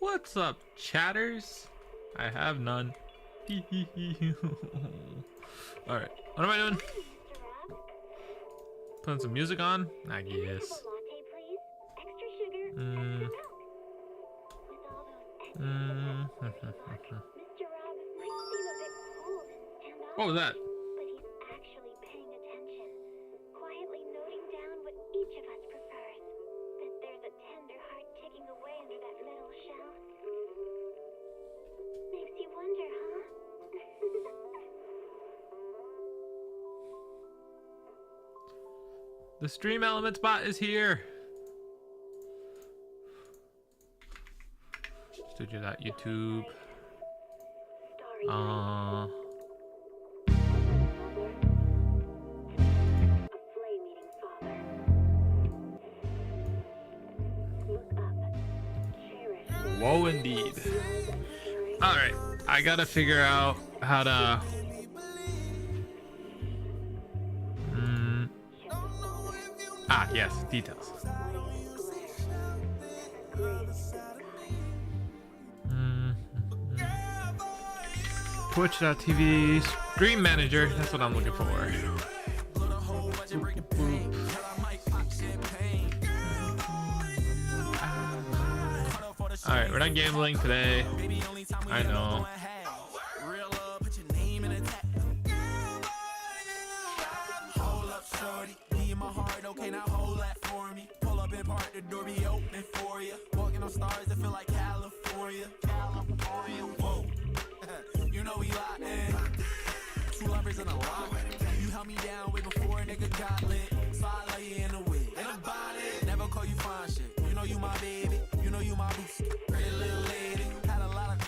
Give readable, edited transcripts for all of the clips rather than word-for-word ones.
What's up, chatters? I have none. Alright, what am I doing? Putting some music on? I guess. What was that? But he's actually paying attention, quietly noting down what each of us prefers. That there's a tender heart ticking away under that little shell. Makes you wonder, huh? The stream element spot is here. Studio.YouTube. Whoa, indeed. All right, I gotta figure out how to. Yes, details. Twitch.tv stream manager. That's what I'm looking for. Boop, boop. All right, we're not gambling today. I know. Okay, now hold that for me. Pull up and park, the door be open for you. Walking on stars that feel like California. Whoa. You know we locked in. Two lovers in a lock. You held me down way before a nigga got lit. So I lay you in the wig. In a bonnet. Never call you fine shit. You know you my baby. You know you my boost. Pretty little lady. Had a lot of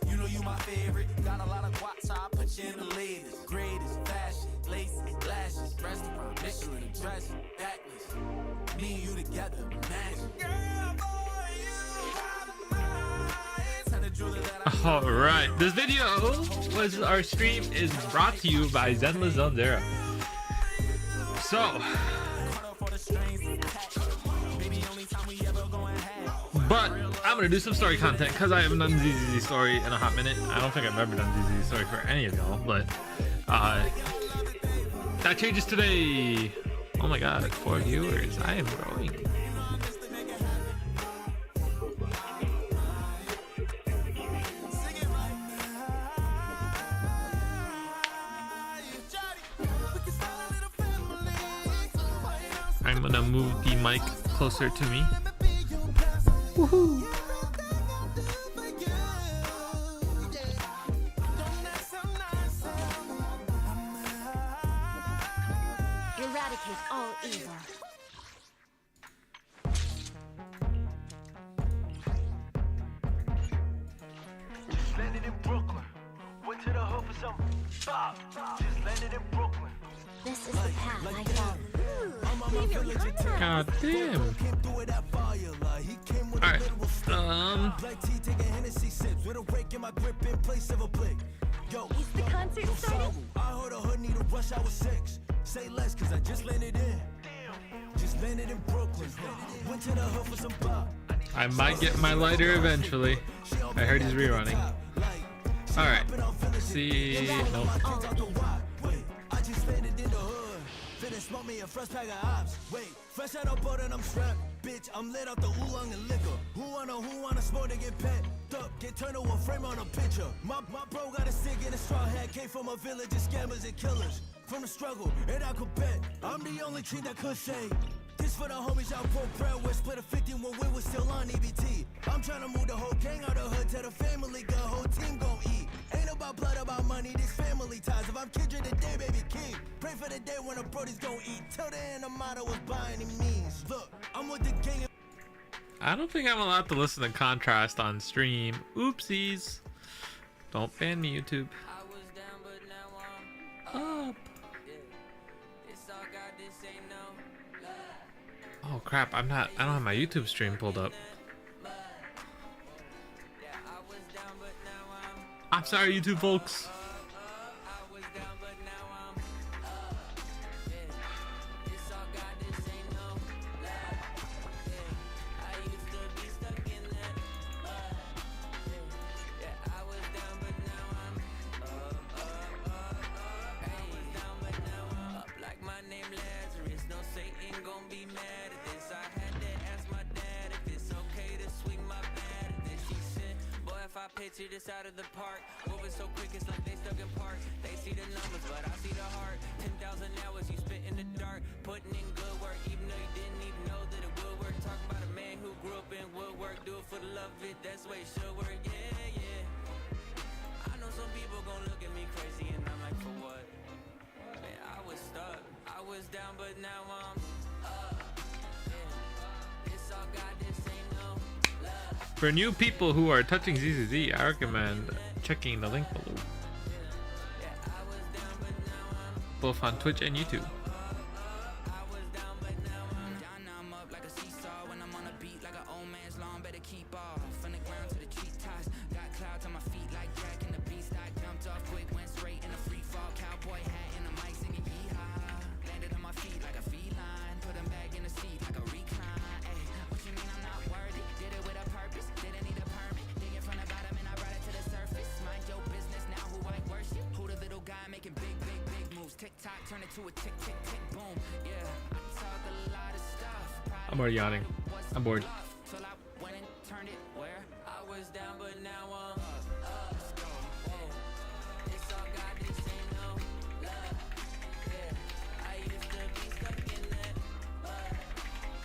you know you my favorite. Got a lot of guap, so I put you in the latest. Greatest fashion. Laces, lashes, restaurant, Michelin, dress, necklace. Me and you together, imagine. All right, this video was our stream is brought to you by ZZZ. So, but I'm gonna do some story content because I haven't done ZZZ story in a hot minute. I don't think I've ever done ZZZ story for any of y'all, but that changes today. Oh my god, 4 viewers. I am growing. I'm gonna move the mic closer to me. Woohoo! Eradicate all evil. Just landed in Brooklyn. Went to the hood for some bop. Just landed in Brooklyn. This is the path I follow. God damn. Alright. Is the concert starting? I heard a hood need a rush hour 6. Say less, cause I just landed in. Just landed in Brooklyn. Went to the hood for some pop. I might get my lighter eventually. I heard he's rerunning. Alright. See. Nope. I just landed in the hood. Finna smoke me a fresh pack of ops. Wait, fresh out of boat and I'm strapped. Bitch, I'm lit out the oolong and liquor. Who wanna smoke to get pet? Up, get turned to a frame on a picture. My bro got a stick in a straw hat. Came from a village of scammers and killers. From the struggle, and I could bet I'm the only king that could say this for the homies y'all broke bread with. Split a 50 when we was still on EBT. I'm trying to move the whole gang out of hood to the family. Gun whole team gon' eat. Ain't about blood, about money, this family ties. If I'm Kindred today, baby king. Pray for the day when the brodies gon' eat. Till the end, the motto was by any means. Look, I'm with the gang. I don't think I'm allowed to listen to Contrast on stream. Oopsies. Don't ban me, YouTube. Up. Oh crap, I don't have my YouTube stream pulled up. I'm sorry, YouTube folks. hits you this out of the park. Moving so quick, it's like they stuck in park. They see the numbers, but I see the heart. 10,000 hours, you spit in the dark. Putting in good work, even though you didn't even know that it would work. Talking about a man who grew up in woodwork. Do it for the love of it, that's the way it should work. Yeah, yeah. I know some people gon' look at me crazy, and I'm like, for what? Man, I was stuck, I was down, but now I'm up. Yeah. It's all God, this ain't no love. For new people who are touching ZZZ, I recommend checking the link below. Both on Twitch and YouTube. Turn it to a tick, tick, tick, boom. Yeah, I talk a lot of stuff. I'm already yawning. I'm bored. Till I went and turned it where I was down, but now I'm up. Yeah. It's all God, this ain't no love. Yeah, I used to be stuck in that mud.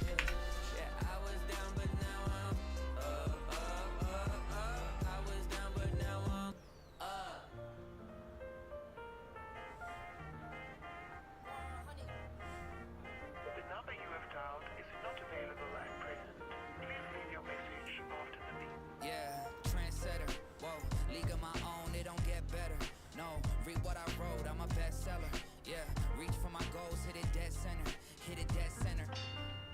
Yeah, I was down, but now I'm up. I was down, but now I'm up. The number you have dialed is not available at present. Please leave your message after the beep. Yeah, trendsetter. Whoa, league of my own, it don't get better. No, read what I wrote, I'm a bestseller. Yeah, reach for my goals, hit it dead center. Hit it dead center.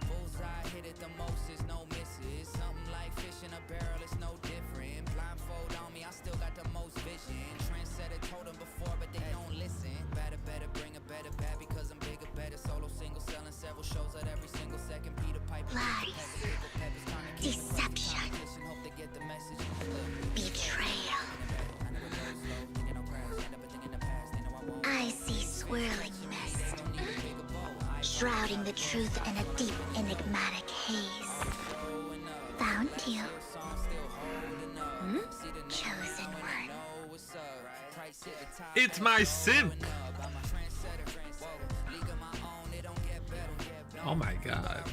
Bullseye, hit it the most, is no misses. Something like fish in a barrel, it's no different. Blindfold on me, I still got the most vision. Trendsetter told them before, but they don't listen. Better, bring a better bad because I'm bigger, better. Solo, single, selling several shows at every single second. Peter Piper, Lies. Deception. Betrayal. I see swirling mist, shrouding the truth in a deep, enigmatic haze. Found you. Chosen one. It's my simp. Oh my god.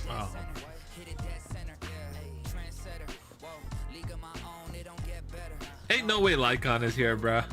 Wow. Ain't no way Lycon is here, bruh.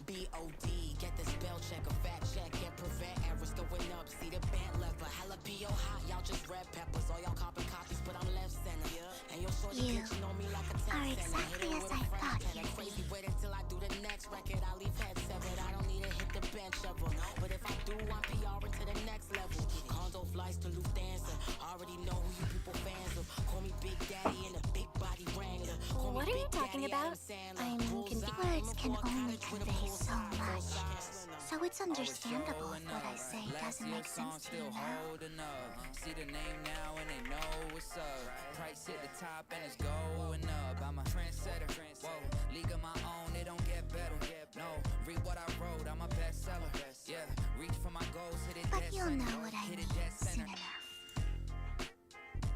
B.O.D. Get the spell check, a fact check, can't prevent errors going up. See the band lever, jalapeno hot, y'all just red peppers. All y'all copy copies, but I'm left center. And you're short You bitch, on me like a are 10 center. exactly as I thought you'd be. Crazy, wait until I do the next record. I leave head severed. I don't need to hit the bench ever. But if I do, I'm PR to the next level. Condo flights to Lufthansa. Already know who you people fans of. Call me Big Daddy in a big body wrangler. Call me What are you Big talking Daddy, about? Adam Sandler. I'm confused. Words can only convey so much. So it's understandable if what I say doesn't make sense to you now. See the name now and they know what's up. Price hit the top and it's going up. I'm a trendsetter. Whoa, league of my own, it don't get better. No, read what I wrote, I'm a bestseller. Yeah, reach for my goals, hit it But dead you'll center. know what I Hit mean it dead soon center.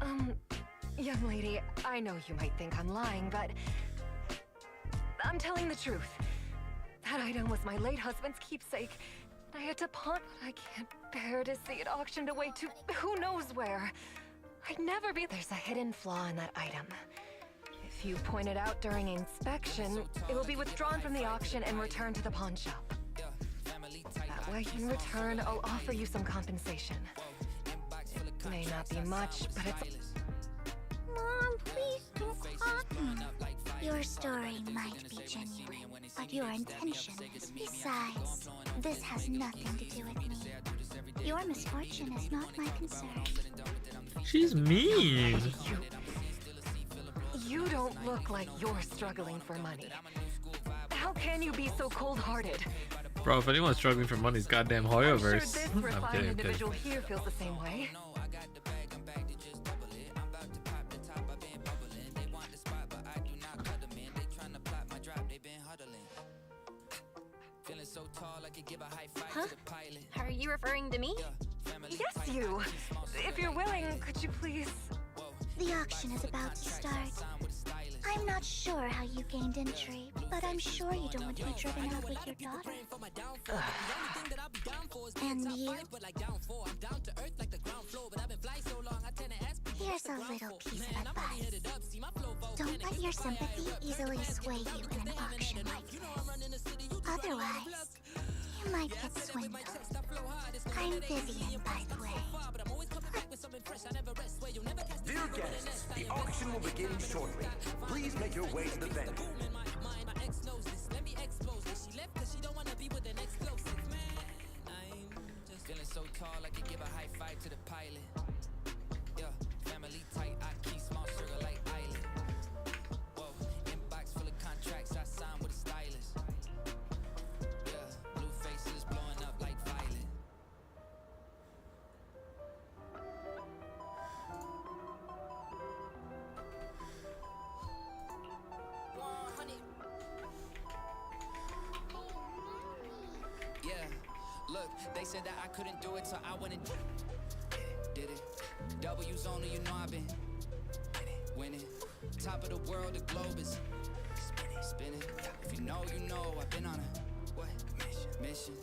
enough. Young lady, I know you might think I'm lying, but I'm telling the truth. That item was my late husband's keepsake. I had to pawn it. I can't bear to see it auctioned away to who knows where. I'd never be. There's a hidden flaw in that item. If you point it out during inspection, it will be withdrawn from the auction and returned to the pawn shop. That way, in return, I'll offer you some compensation. It may not be much, but it's... Mom, please don't copy. Your story might be genuine, but your intentions. Besides, this has nothing to do with me. Your misfortune is not my concern. She's mean. You don't look like you're struggling for money. How can you be so cold-hearted? Bro, if anyone's struggling for money, it's goddamn I'm sure Hoyoverse. this I'm refined kidding, individual here feels the same way. Huh? Are you referring to me? Yes, you. If you're willing, could you please? The auction is about to start. I'm not sure how you gained entry, but I'm sure you don't want to be driven out with your daughter. And you? Here's a little piece of advice. Don't let your sympathy easily sway you in an auction like this. Otherwise, you might get swindled. I'm Vivian, by the way. Dear guests, the auction will begin shortly. Please make your way to the venue. Feeling so tall, I could give a high five to the pilot. Yeah, family tight, I keep small circle like island. Whoa, inbox full of contracts, I sign with a stylist. Yeah, blue faces blowing up like violet. Yeah, look, they said that I couldn't do it, so I went and did it. W's only, you know I've been winning. Top of the world, the globe is spinning. If you know, you know, I've been on a what mission?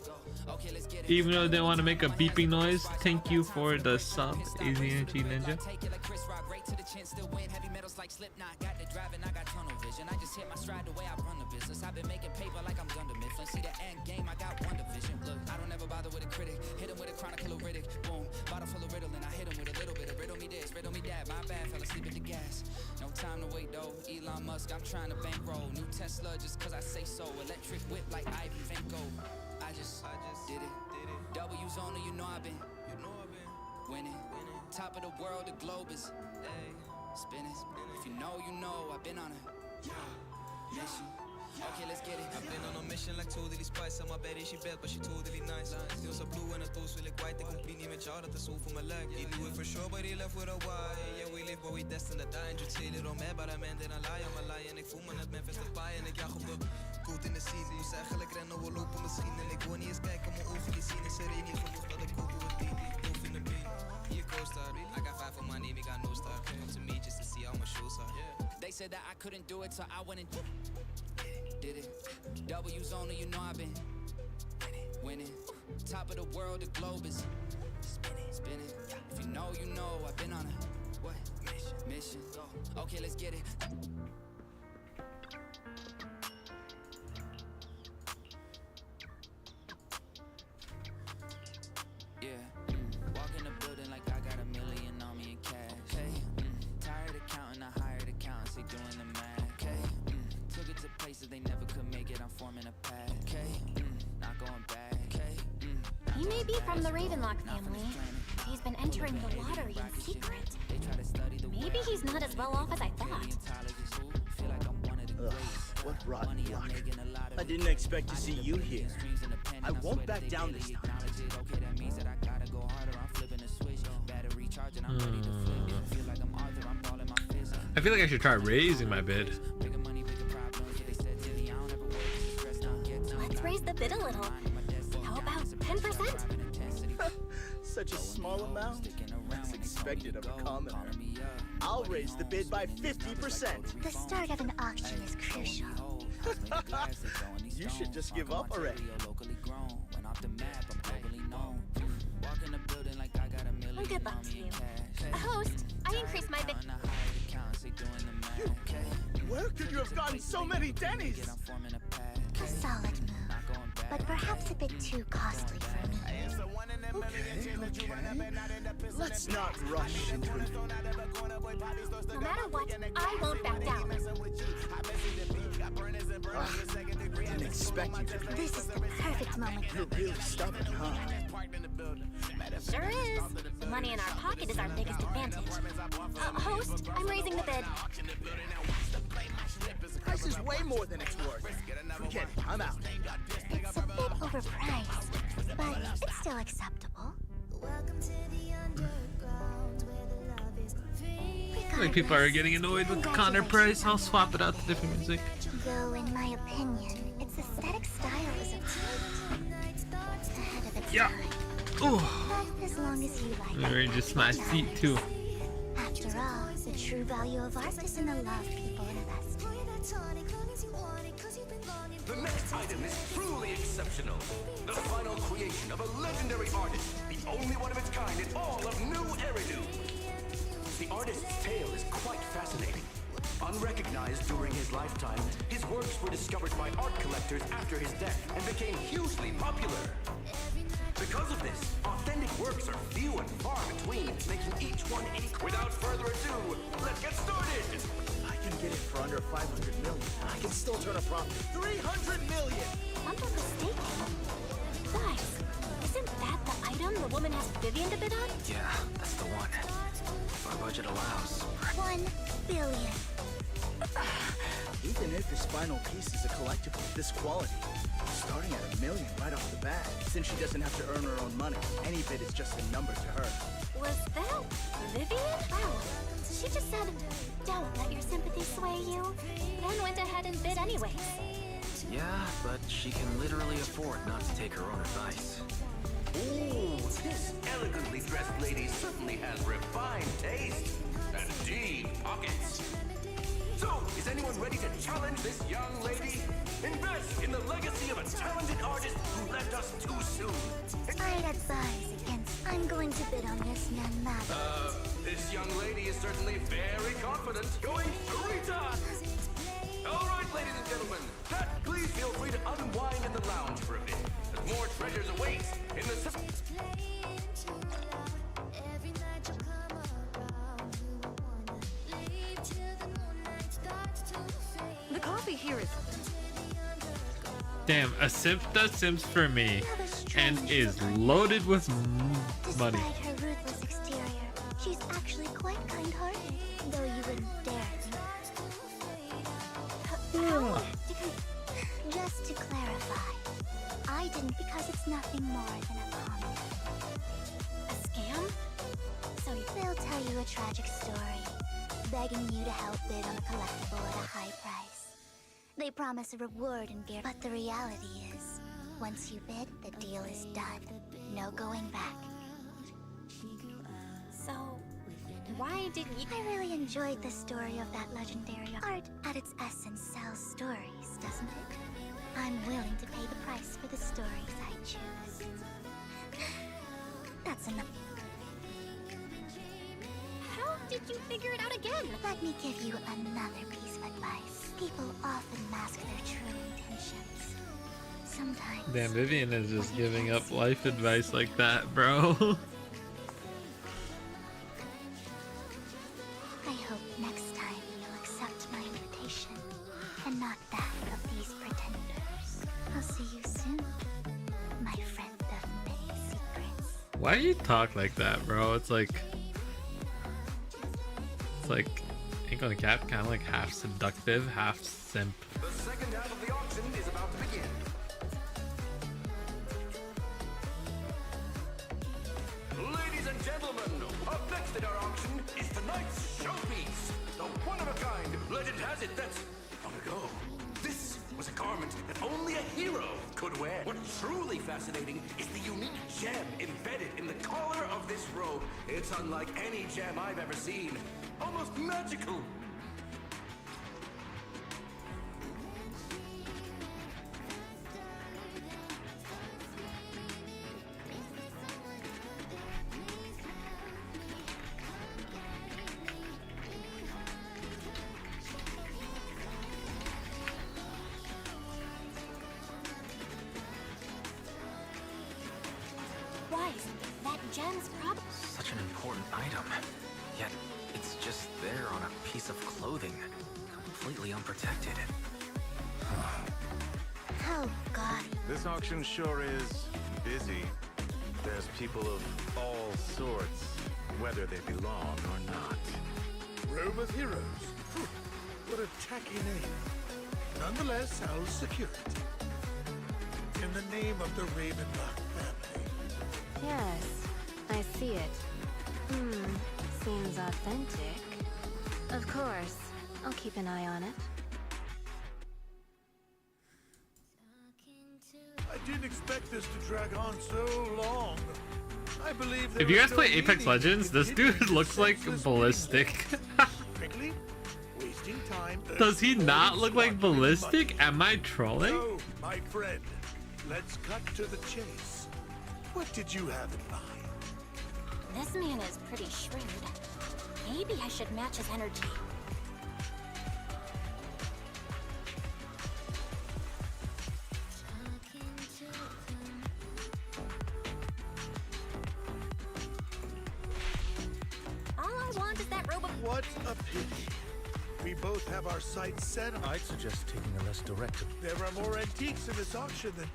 Okay, let's get it. Even though they want to make a beeping noise, thank you for the sub, Easy Energy Ninja. Take it like Chris Rock, right to the chin, still win. Heavy metals like Slipknot, got the driving, I got tunnel vision. I just hit my stride the way I run the business. I've been making paper like I'm Dunder Mifflin. See the end game, I got one division. Look, I don't ever bother with a critic. Hit him with a chronicle of Riddick. Boom, bottle full of Ritalin. I hit him with a little bit of riddle me this, riddle me that. My bad, fell asleep at the gas. No time to wait though. Elon Musk, I'm trying to bankroll. New Tesla just cause I say so. Electric whip like Ivy Venko. I just did it. W's only, you know I've been winning. Top of the world, the globe is spinning. If you know, you know, I've been on a mission. Okay, let's get it. I've been on a mission like totally spice. I'm my baddie, she bad, but she totally nice. Still so blue en het toes wil ik white. Ik compie niet met jou, dat is zo voor mijn lijk. He knew it for sure, but he left with a why. Yeah, we live, but we destined to die. And you tell it on me, but I man didn't lie. I'm a lie en ik voel me net Memphis de paai. En ik jag op de koot in de scene. Moest eigenlijk rennen, we lopen misschien. En ik wil niet eens kijken, mijn ogen die zien. Is er één niet genoeg dat ik koop op het beat. Doof in de beat. Hier co-star. I got 5 on my name, I got no star. Come to me just to see how my shows are. They said that I couldn't do it, so I went and did it. W's only, you know I've been winning. Top of the world, the globe is spinning. If you know, you know, I've been on a what mission? Okay, let's get it. Yeah, walk in the building like I got $1 million on me in cash. Hey, tired of counting, I hired accountants, they doing the math. Okay, took it to places they never could make it. I'm forming a path. Okay, not going back. Okay, He may be from the Ravenlock family. He's been entering the lottery in secret. they try to study the Maybe he's not as well off as I thought. paleontologists who feel like I'm one of the greats. What rotten Money, I'm luck. making a lot of I didn't expect to see you here. I won't back down this time. Okay, that means that I gotta go harder. I'm flipping a switch. Battery charging, I'm ready to flip. Feel like I'm Arthur, I'm balling my fist. I feel like I should try raising my bid. Bigger money, bigger problems. Yeah, they said to me, I don't ever work, just stress, don't get to Let's raise the bid a little. How about 10%? Such a small amount. That's expected of a commoner. I'll raise the bid by 50%. The start of an auction is crucial. You should just give up already. Good luck to you. Host, I increased my bid. Where could you have gotten so many Denny's? A solid move, but perhaps a bit too costly for me. Okay. Let's not rush into it. No matter what, I won't back down. Didn't expect you to be. This is the perfect moment. You're really stubborn, huh? Sure is. The money in our pocket is our biggest advantage. Host, I'm raising the bid. The price is way more than it's worth. Forget it, I'm out. It's a bit overpriced, but it's still acceptable. I think people are getting annoyed with the Connor price. I'll swap it out to different music. Though, in my opinion, its aesthetic style is ahead of its Yeah. time. Oh. As long as you like Let me it. adjust my seat too. After all, the true value of art is in the love people invest. The next item is truly exceptional. The final creation of a legendary artist, the only one of its kind in all of New Eridu. The artist's tale is quite fascinating. Unrecognized during his lifetime, his works were discovered by art collectors after his death and became hugely popular. Because of this, authentic works are few and far between, making each one unique. Without further ado, let's get started! I can get it for under 500 million. I can still turn a profit. 300 million! I'm not mistaken. Guys, isn't that the item the woman asked Vivian to bid on? Yeah, that's the one. If our budget allows. 1 billion. Even if his final piece is a collectible of this quality, starting at $1 million right off the bat, since she doesn't have to earn her own money, any bid is just a number to her. Was that Vivian? Wow. She just said, don't let your sympathy sway you, then went ahead and bid anyways. Yeah, but she can literally afford not to take her own advice. Ooh, this elegantly dressed lady certainly has refined taste and deep pockets. So, is anyone ready to challenge this young lady? Invest in the legacy of a talented artist who left us too soon. I'd advise against. I'm going to bid on this no matter. This young lady is certainly very confident. Going 3 times. All right, ladies and gentlemen, please feel free to unwind in the lounge for a bit, as more treasures await in the... The coffee here is... Damn, a simp does Sims for me and is loaded with money. Despite her ruthless exterior, she's actually quite kind-hearted, though you wouldn't dare think. Just to clarify, I didn't because it's nothing more than a comic. A scam? So they'll tell you a tragic story, begging you to help bid on a collectible at a high price. They promise a reward and guarantee, but the reality is, once you bid, the deal is done. No going back. So, why didn't you? I really enjoyed the story of that legendary art. At its essence sells stories, doesn't it? I'm willing to pay the price for the stories I choose. That's enough. How did you figure it out again? Let me give you another piece of advice. People often mask their true intentions. Sometimes. Damn, Vivian is just giving up life advice like that, bro. I hope next time you'll accept my invitation, and not that of these pretenders. I'll see you soon, my friend of many secrets. Why do you talk like that, bro? It's like ain't gonna cap, kind of like half seductive, half simp. The second half of the auction is about to begin. Ladies and gentlemen, up next at our auction is tonight's showpiece. The one-of-a-kind. Legend has it that long ago, this was a garment that only a hero could wear. What's truly fascinating is the unique gem embedded in the collar of this robe. It's unlike any gem I've ever seen. Almost magical. Why? That gem's probably. Such an important item. Yet, it's just there on a piece of clothing. Completely unprotected. Oh, God. This auction sure is busy. There's people of all sorts, whether they belong or not. Rome of Heroes. Phew, what a tacky name. Nonetheless, I'll secure it. In the name of the Ravenlock family. Yes, I see it. Seems authentic. Of course, I'll keep an eye on it. I didn't expect this to drag on so long. I believe If you guys play Apex Legends, this dude looks like Ballistic. Quickly, wasting time. Does he not look like Ballistic? Am I trolling? So, my friend, let's cut to the chase. What did you have in mind? This man is pretty shrewd. Maybe I should match his energy. All I want is that robe of... What a pity. We both have our sights set on... I'd suggest taking a less direct... There are more antiques in this auction than...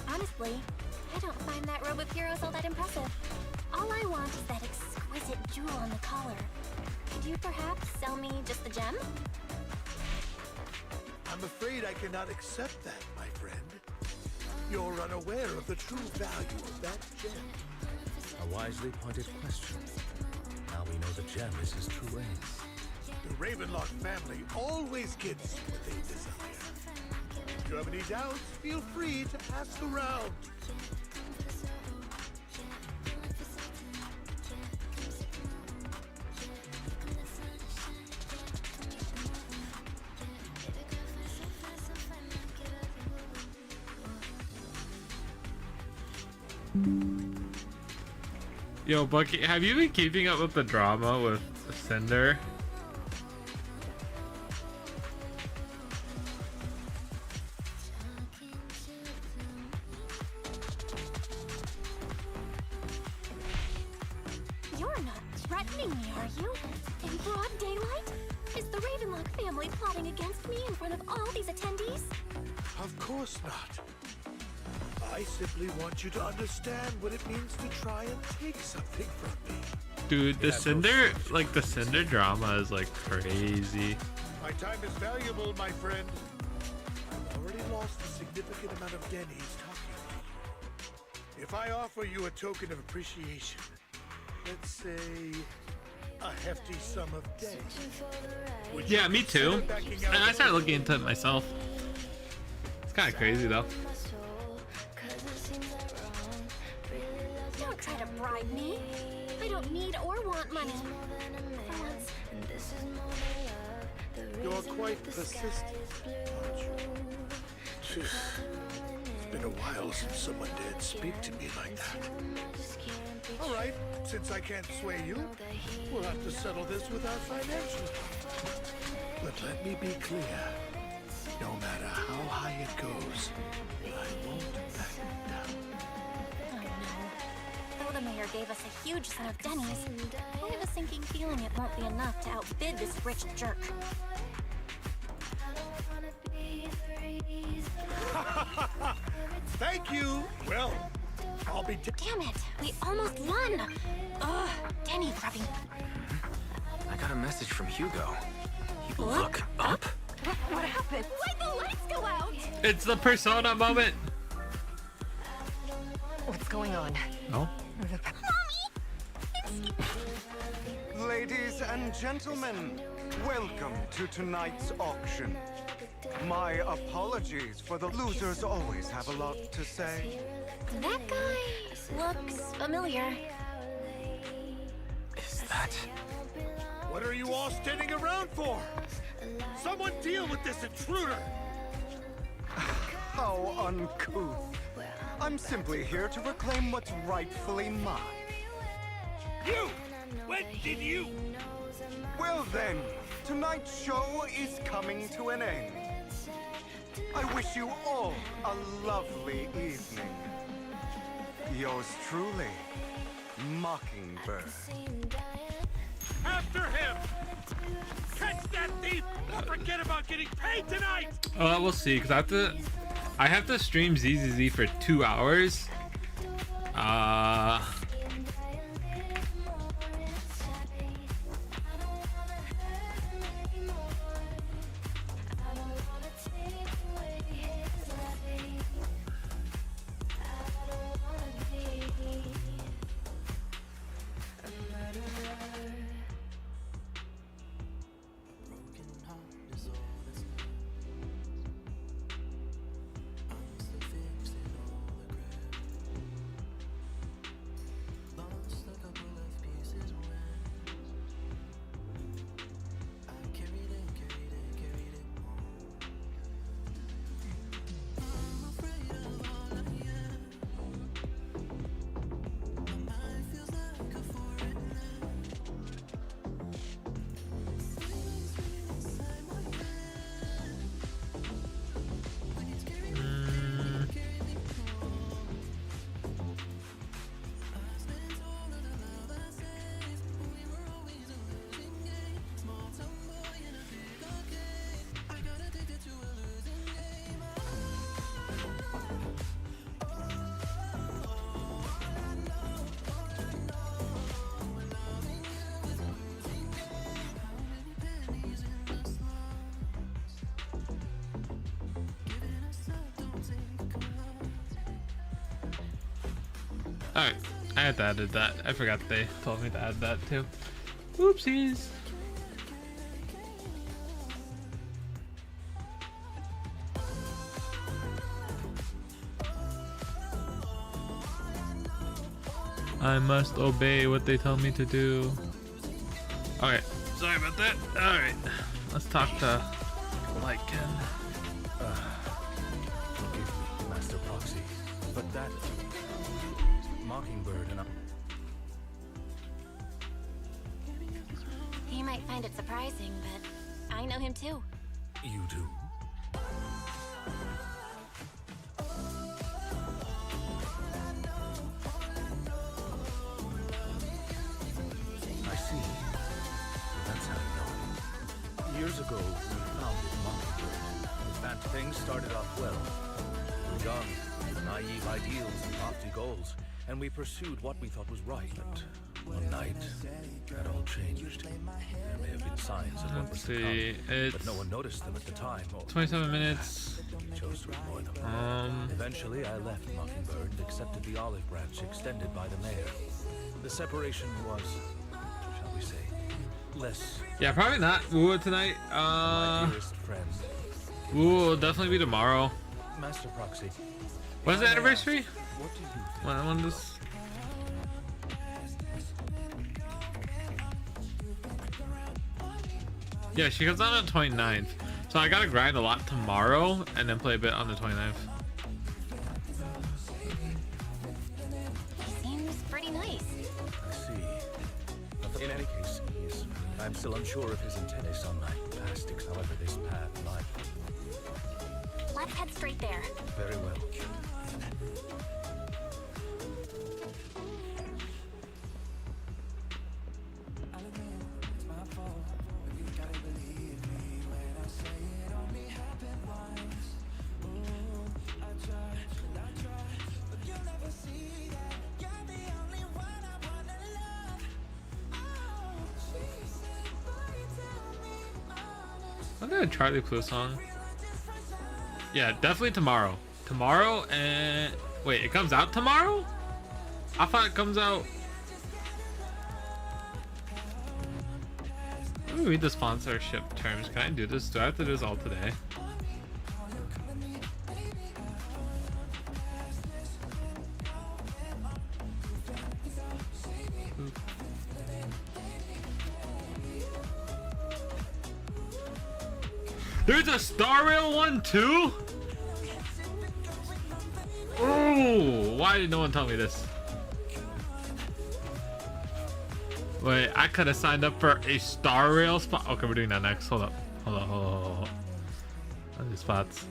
Honestly, I don't find that robe of heroes all that impressive. All I want is that exquisite jewel on the collar. Could you perhaps sell me just the gem? I'm afraid I cannot accept that, my friend. You're unaware of the true value of that gem. A wisely pointed question. Now we know the gem is his true aim. The Ravenlock family always gets what they desire. If you have any doubts, feel free to ask around. Yo, Bucky, have you been keeping up with the drama with Cinder? You're not threatening me, are you? In broad daylight? Is the Ravenlock family plotting against me in front of all these attendees? Of course not. I simply want you to understand what it means to try and take something from me. Dude, the Cinder, like the Cinder drama is like crazy. My time is valuable, my friend. I've already lost a significant amount of Denny's talking to you. If I offer you a token of appreciation, let's say a hefty sum of Denny's. Yeah, me too. And I started looking into it myself. It's kind of crazy though. Don't try to bribe me. I don't need or want money. You're quite persistent, aren't you? Phew. It's been a while since someone dared speak to me like that. All right, since I can't sway you, we'll have to settle this without financial. But let me be clear. No matter how high it goes, I won't back down. Oh no. Though the mayor gave us a huge set of Denny's, I have a sinking feeling it won't be enough to outbid this rich jerk. Thank you. Well, I'll be... Damn it, we almost won. Ugh, Denny grabbing. I got a message from Hugo. You look up? What happened? Why'd the lights go out? It's the Persona moment. What's going on? No. Ladies and gentlemen, welcome to tonight's auction. My apologies for the losers always have a lot to say. That guy looks familiar. Is that... What are you all standing around for? Someone deal with this intruder! How uncouth. I'm simply here to reclaim what's rightfully mine. You! When did you? Well then, tonight's show is coming to an end. I wish you all a lovely evening. Yours truly, Mockingbird. After him! Catch that thief! Don't forget about getting paid tonight! We'll see, because I have to stream ZZZ for 2 hours. Alright, I had to add that. I forgot they told me to add that too. Oopsies. I must obey what they tell me to do. Alright, sorry about that. Alright, let's talk to Lycan. Forgive me, Master Proxy, but that Mockingbird and He might find it surprising, but I know him too. You do? I see. That's how you know. Years ago, we founded Mockingbird. In fact, things started off well. We were young, with naive ideals and lofty goals, and we pursued what we thought was right. But one night, that all changed. There may have been signs of what was to come, but no one noticed them at the time. 27 minutes. Chose to ignore them. Eventually, I left Mockingbird and accepted the olive branch extended by the mayor. The separation was, shall we say, less. Yeah, probably not Woo tonight. My dearest friend. Woo will definitely be tomorrow. Master Proxy. When's the anniversary? What do you think? When this? Yeah, she comes out on the 29th. So I gotta grind a lot tomorrow and then play a bit on the 29th. Seems pretty nice. I see. In any case, I'm still unsure of his intent on my plastics, however this path lies. Let's head straight there. Very well. I'm gonna Charlie Puth song. Yeah, definitely tomorrow. Tomorrow and wait, it comes out tomorrow? I thought it comes out. Let me read the sponsorship terms. Can I do this? Do I have to do this all today? There's a Star Rail one too? Oh, why did no one tell me this? Wait, I could have signed up for a Star Rail spot. Okay, we're doing that next. Hold up. Hold on. What are these spots?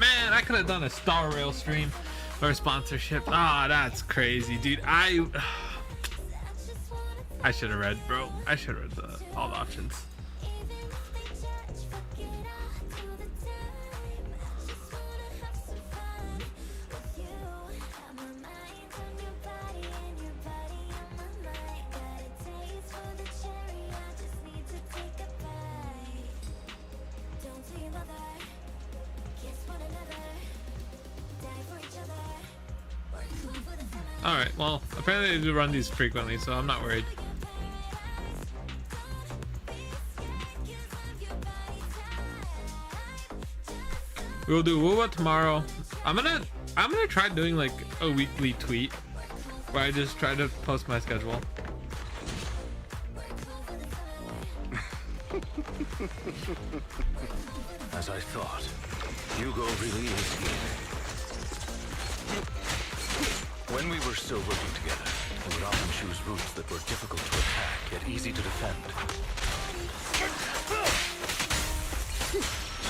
Man, I could have done a Star Rail stream or sponsorship. Ah, that's crazy, dude. I should have read, bro. I should have read all the options. Alright, well, apparently they do run these frequently, so I'm not worried. We'll do Woowa tomorrow. I'm gonna try doing like a weekly tweet where I just try to post my schedule. As I thought, Hugo really is here. When we were still working together, we would often choose routes that were difficult to attack, yet easy to defend.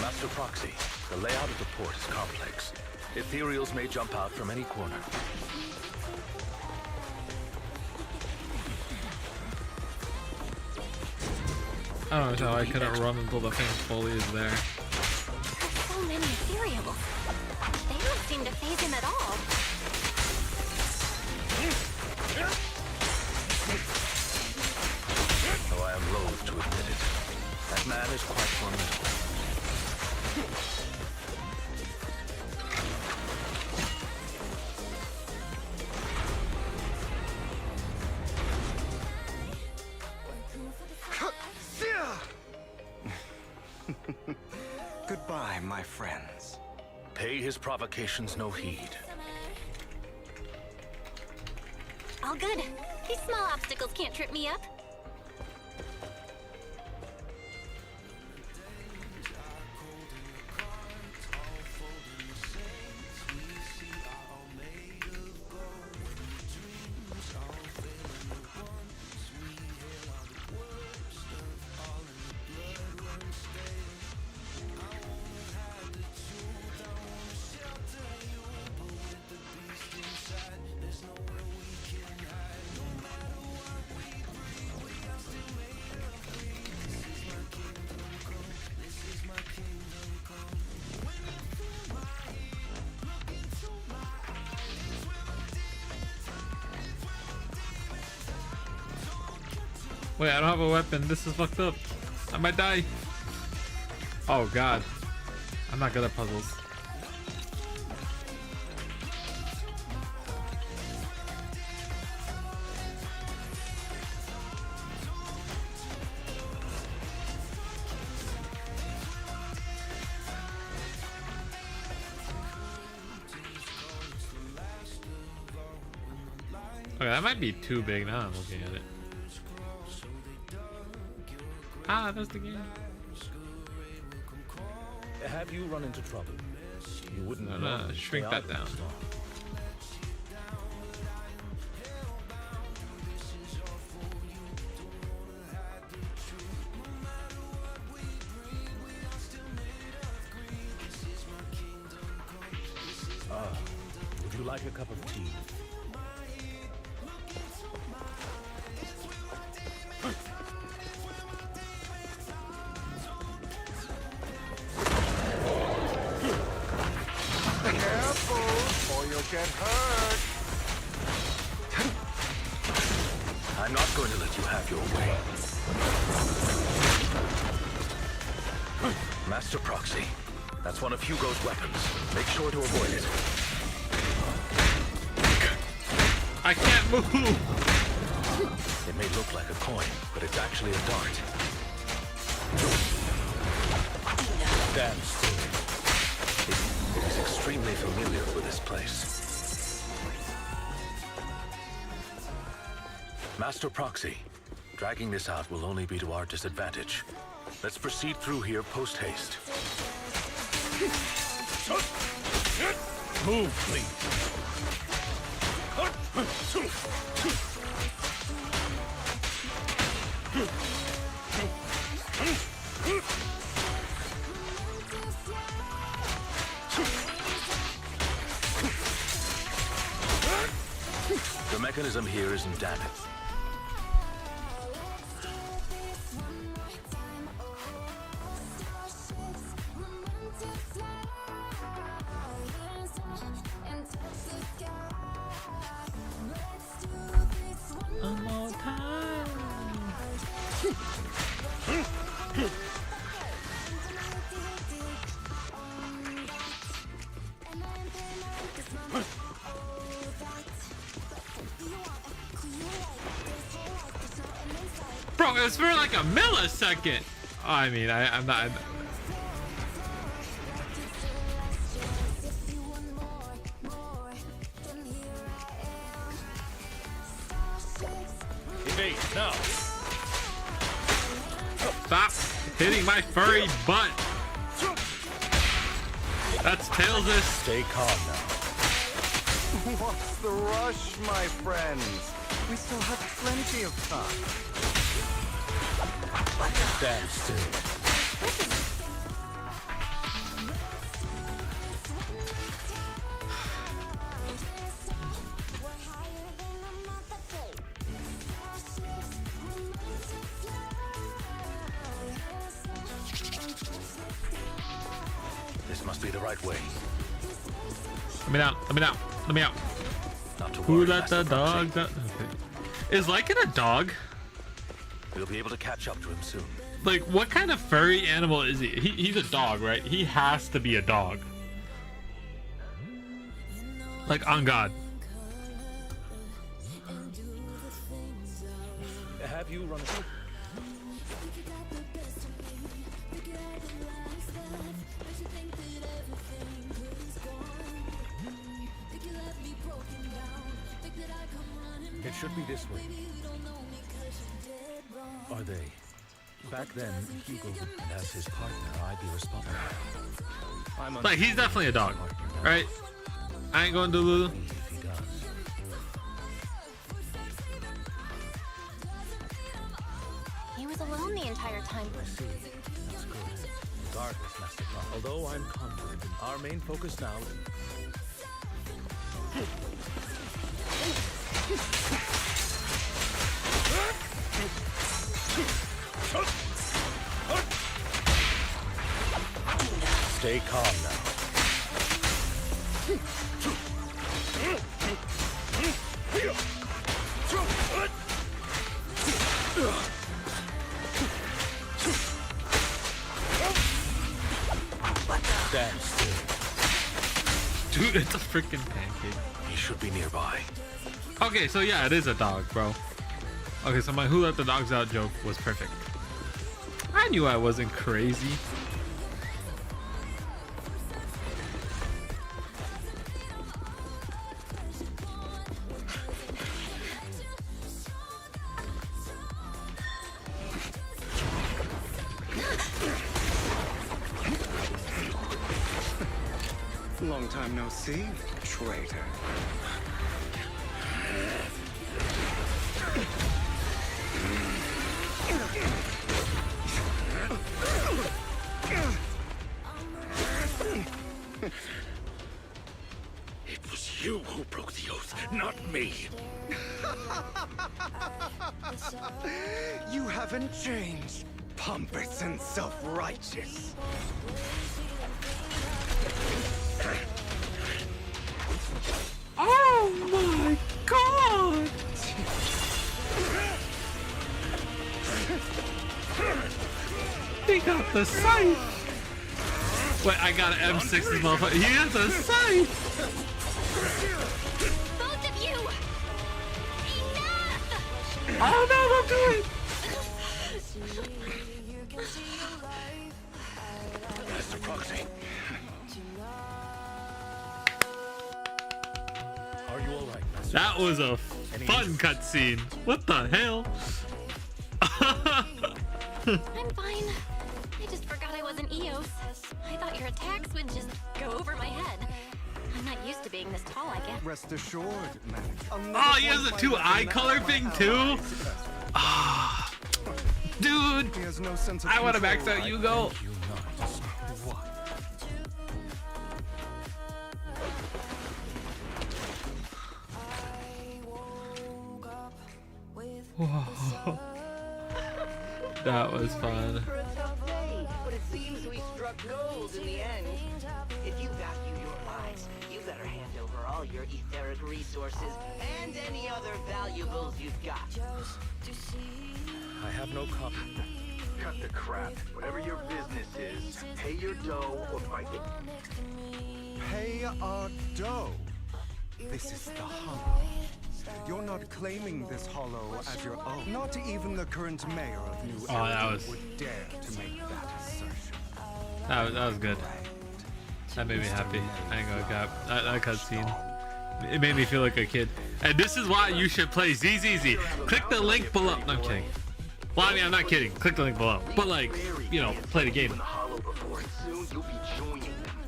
Master Proxy, the layout of the port is complex. Ethereals may jump out from any corner. I don't know how I couldn't run until the thing fully is there. There's so many ethereals. They don't seem to phase him at all. Though I am loath to admit it, that man is quite formidable. Goodbye, my friends. Pay his provocations no heed. All good. These small obstacles can't trip me up. Wait, I don't have a weapon. This is fucked up. I might die. Oh god. I'm not good at puzzles. Okay, that might be too big now I'm looking at it. Ah, that's the game. Have you run into trouble? You wouldn't know. Shrink that down. Would you like a cup of tea? Get hurt. I'm not going to let you have your way. Master Proxy, that's one of Hugo's weapons. Make sure to avoid it. I can't move. It may look like a coin, but it's actually a dart. Stand still. It is extremely familiar with this place. Master Proxy, dragging this out will only be to our disadvantage. Let's proceed through here post-haste. Move, please. The mechanism here isn't damaged. One more time. Bro, it was for like a millisecond. Oh, I mean, I'm not. Evade now. Stop hitting my furry butt. That's Tails'. Stay calm now. What's the rush, my friends? We still have plenty of time. Stand still. This must be the right way. Let me down. Let me down. Let me out. Not to Who worry, let the Master Foxy. dogs out? Okay. Is Lycan a dog? We'll be able to catch up to him soon. Like, what kind of furry animal is he? He's a dog, right? He has to be a dog. Like, on God. Have you run a... It should be this way. Are they? Back then, Hugo would, and as his partner, I'd be responsible. Like, he's definitely a dog, right? I ain't going to Lulu. If he does. He was alone the entire time. I see. That's good. Regardless, Master Fox. Although I'm confident, our main focus now... Stay calm now. Stand still. Dude, it's a freaking pancake. He should be nearby. Okay, so yeah, it is a dog, bro. Okay, so my who let the dogs out joke was perfect. I knew I wasn't crazy. Long time no see, traitor. It was you who broke the oath, not me. You haven't changed, pompous and self-righteous. Oh my God! He got the scythe. Wait, I got an M6 as motherfucker. He has a scythe. Both of you! Enough! Oh no, don't do it! Master Foxy. Are you all right, Master? That was a fun cutscene. What the hell? I'm fine. I just forgot I wasn't Eos. I thought your attacks would just go over my head. I'm not used to being this tall, I guess. Rest assured, man. Oh, he has a 2 eye color thing too? Ah, dude, He has no sense of I want to control, max out right? Hugo. You not. Whoa. That was fun. For a tough day, but it seems we struck gold in the end. If you value your lives, you better hand over all your etheric resources and any other valuables you've got. I have no copy. Cut the crap. Whatever your business is, pay your dough or fight it. Pay our dough. This is the hollow. You're not claiming this hollow as your own. Not even the current mayor of New Oh, that Eridu was- would dare to make that assertion. That was good. That made me happy. I ain't gonna cap. That cutscene. It made me feel like a kid. And this is why you should play ZZZ. Click the link below. No, I'm kidding. Well, I mean, I'm not kidding. Click the link below. But like, you know, play the game. Hollow before it. Soon you'll be joining them.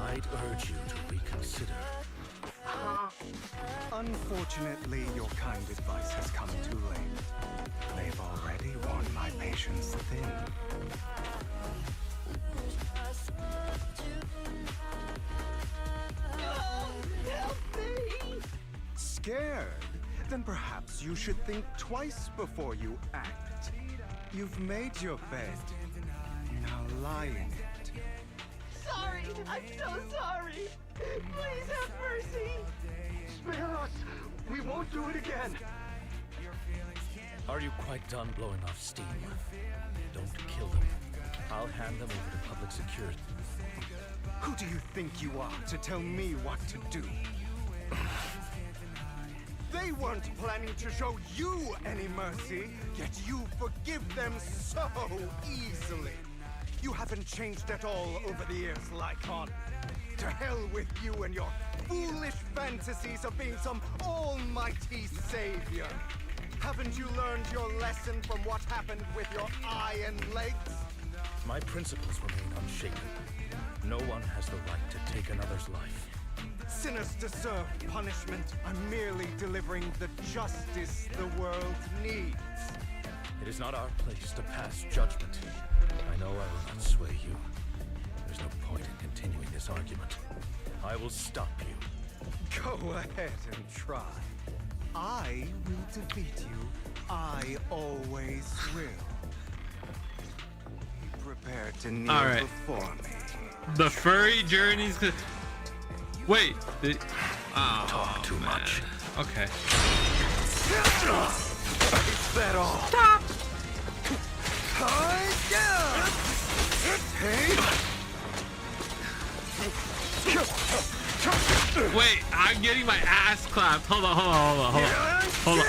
I'd urge you to reconsider. Huh? Unfortunately, your kind advice has come too late. They've already worn my patience thin. Help me! Scared? Then perhaps you should think twice before you act. You've made your bed. Now lie in it. Sorry! I'm so sorry! Please have mercy! Spare us! We won't do it again! Are you quite done blowing off steam? Don't kill them. I'll hand them over to public security. Who do you think you are to tell me what to do? They weren't planning to show you any mercy, yet you forgive them so easily. You haven't changed at all over the years, Lycon. To hell with you and your foolish fantasies of being some almighty savior. Haven't you learned your lesson from what happened with your eye and legs? My principles remain unshaken. No one has the right to take another's life. Sinners deserve punishment. I'm merely delivering the justice the world needs. It is not our place to pass judgment. I know I will not sway you. There's no point in continuing this argument. I will stop you. Go ahead and try. I will defeat you. I always will. Be prepared to kneel All right. before me. The furry journey's good. Wait. Oh, talk too much. Okay. Is that all? Stop. Wait, I'm getting my ass clapped. Hold on. Okay.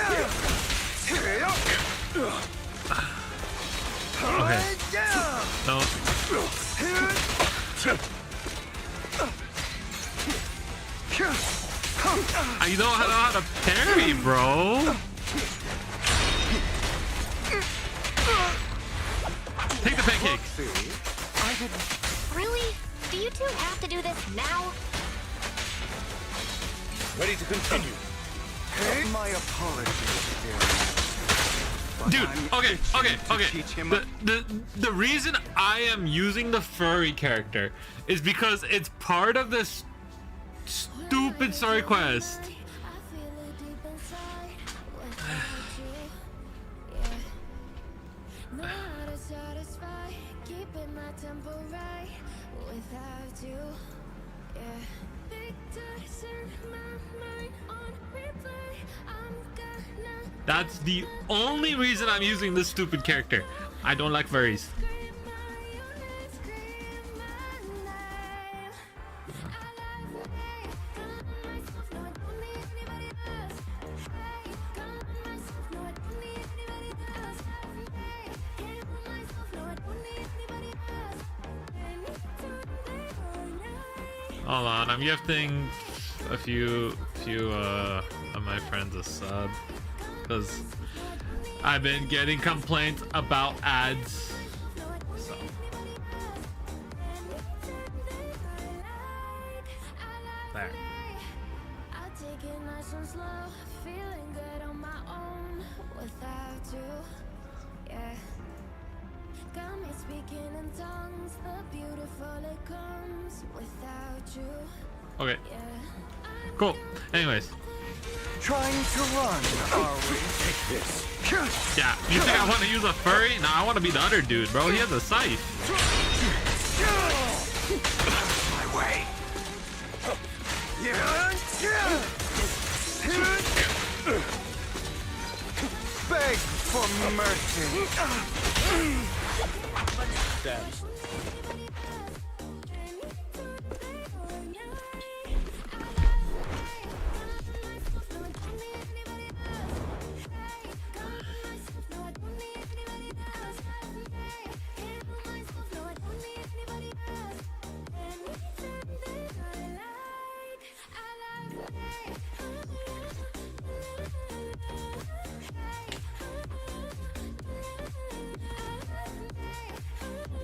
No. I don't know how to parry, bro. Take the pancake. Really? Do you two have to do this now? Ready to continue. My apologies, dear. Dude, okay. The reason I am using the furry character is because it's part of this stupid story quest. That's the only reason I'm using this stupid character. I don't like furries. Hold on, I'm gifting a few of my friends a sub because I've been getting complaints about ads. So. There. Got me speaking in tongues, the beautiful it comes without you. Okay. Cool. Anyways. Trying to run, are we? Take this. Yeah, you think I want to use a furry? Nah, I want to be the other dude, bro. He has a scythe. My way. Beg for mercy. Stabs.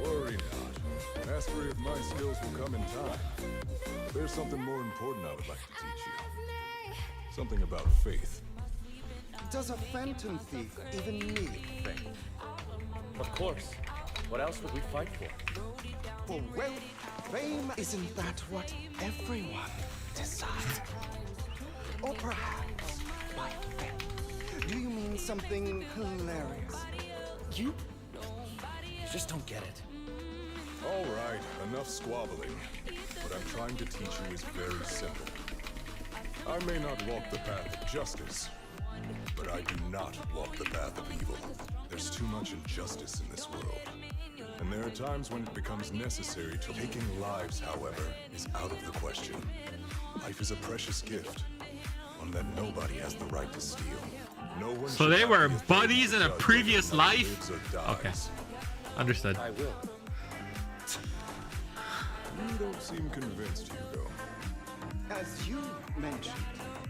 Worry not. Mastery of my skills will come in time. There's something more important I would like to teach you. Something about faith. Does a phantom thief even need faith? Of course. What else would we fight for? For wealth, fame, isn't that what everyone desires? Or perhaps by faith. Do you mean something hilarious? You just don't get it. All right, enough squabbling. What I'm trying to teach you is very simple. I may not walk the path of justice, but I do not walk the path of evil. There's too much injustice in this world. And there are times when it becomes necessary to... Taking lives, however, is out of the question. Life is a precious gift, one that nobody has the right to steal. No one So should they not were be afraid buddies to in a judge previous whether life? lives or Okay. dies. Understood. I will. You don't seem convinced, Hugo. As you mentioned,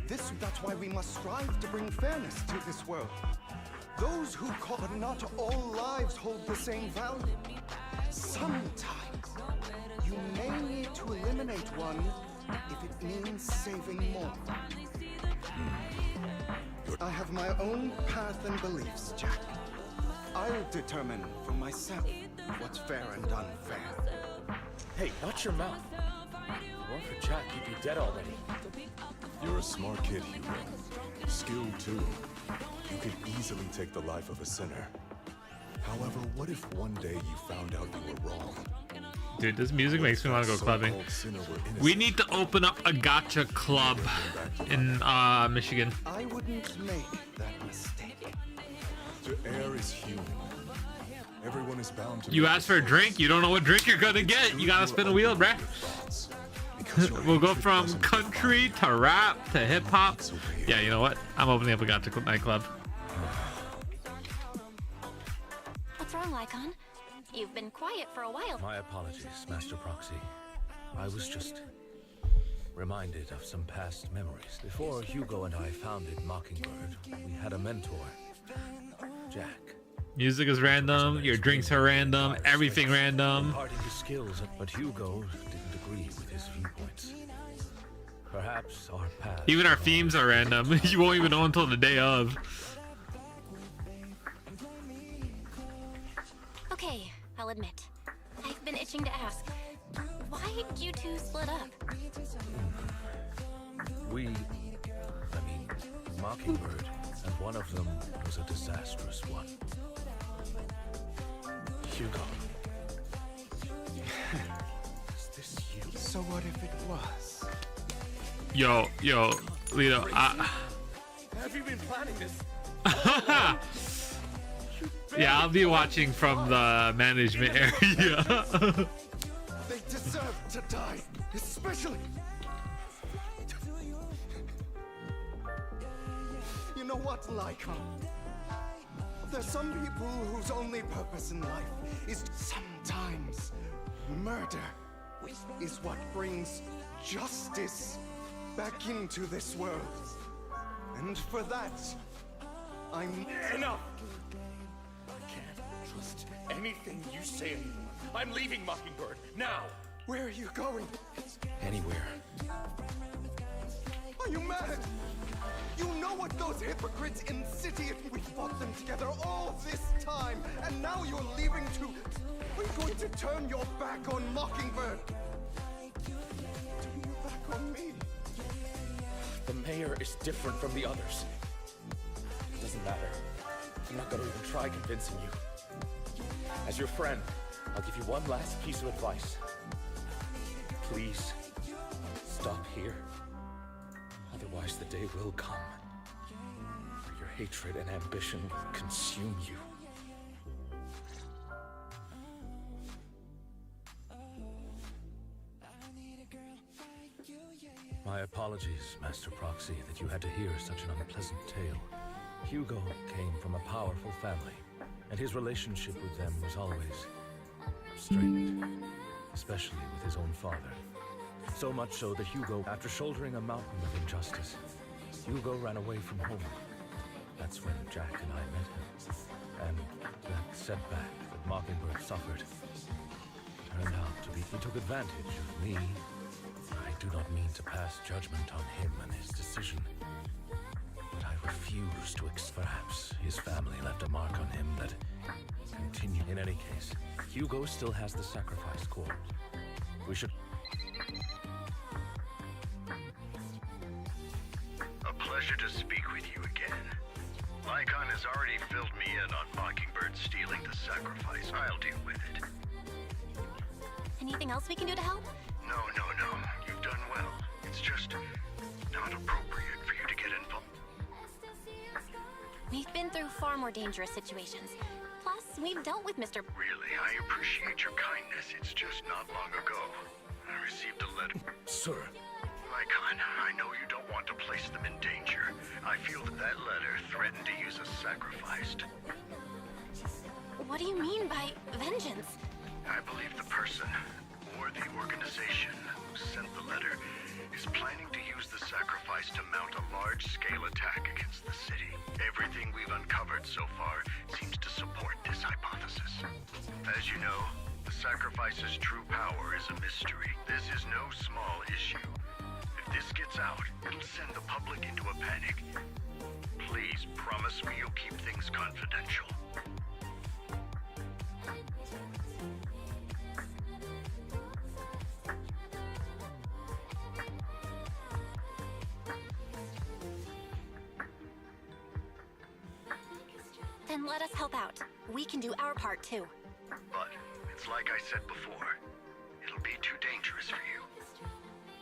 that's why we must strive to bring fairness to this world. Those who call, but not all lives hold the same value. Sometimes, you may need to eliminate one if it means saving more. I have my own path and beliefs, Jack. I'll determine for myself what's fair and unfair. Hey, watch your mouth. If it weren't for Jack, you'd be dead already. You're a smart kid, Hugo. Skilled too. You could easily take the life of a sinner. However, what if one day you found out you were wrong? Dude, this music makes me want to go clubbing. We need to open up a gacha club in Michigan. I wouldn't make that mistake. To err is human. Everyone is bound to... You ask for a drink, you don't know what drink you're gonna get. You gotta spin a wheel, bruh. We'll go from country to rap to hip hop. Yeah, you know what? I'm opening up a gacha nightclub. What's wrong, Lycon? You've been quiet for a while. My apologies, Master Proxy. I was just reminded of some past memories. Before Hugo and I founded Mockingbird, we had a mentor, Jack. Music is random, your drinks are random, everything random. Imparting his skills, but Hugo didn't agree with his viewpoints. Perhaps our paths... Even our themes are random. You won't even know until the day of. Okay, I'll admit. I've been itching to ask. Why did you two split up? Mockingbird, and one of them was a disastrous one. Hugo. Is this you? So what if it was? Yo, Lito, Have you been planning this? yeah, I'll be watching from the management area. They deserve to die, especially. You know what, Lycon? There's some people whose only purpose in life is sometimes murder is what brings justice back into this world. And for that, I'm... Enough! I can't trust anything you say anymore. I'm leaving Mockingbird, now! Where are you going? Anywhere. Are you mad? You know what those hypocrites in City... We fought them together all this time, and now you're leaving to... Are you going to turn your back on Mockingbird? Turn your back on me? The mayor is different from the others. It doesn't matter. I'm not gonna even try convincing you. As your friend, I'll give you one last piece of advice. Please, stop here. Otherwise, the day will come where your hatred and ambition will consume you. My apologies, Master Proxy, that you had to hear such an unpleasant tale. Hugo came from a powerful family, and his relationship with them was always strained, especially with his own father. So much so that Hugo, after shouldering a mountain of injustice, Hugo ran away from home. That's when Jack and I met him. And that setback that Mockingbird suffered turned out to be... He took advantage of me. I do not mean to pass judgment on him and his decision. But I refuse to perhaps his family left a mark on him that continue. In any case, Hugo still has the sacrifice core. We should... A pleasure to speak with you again. Lycon has already filled me in on Mockingbird stealing the sacrifice. I'll deal with it. Anything else we can do to help? No. You've done well. It's just not appropriate for you to get involved. We've been through far more dangerous situations. Plus, we've dealt with Mr. Really, I appreciate your kindness. It's just not long ago I received a letter. Sir. Lycon, I know you don't want to place them in danger. I feel that letter threatened to use a sacrifice. What do you mean by vengeance? I believe the person, or the organization, who sent the letter is planning to use the sacrifice to mount a large-scale attack against the city. Everything we've uncovered so far seems to support this hypothesis. As you know, the sacrifice's true power is a mystery. This is no small issue. If this gets out, it'll send the public into a panic. Please promise me you'll keep things confidential. Then let us help out. We can do our part too. But it's like I said before, it'll be too dangerous for you.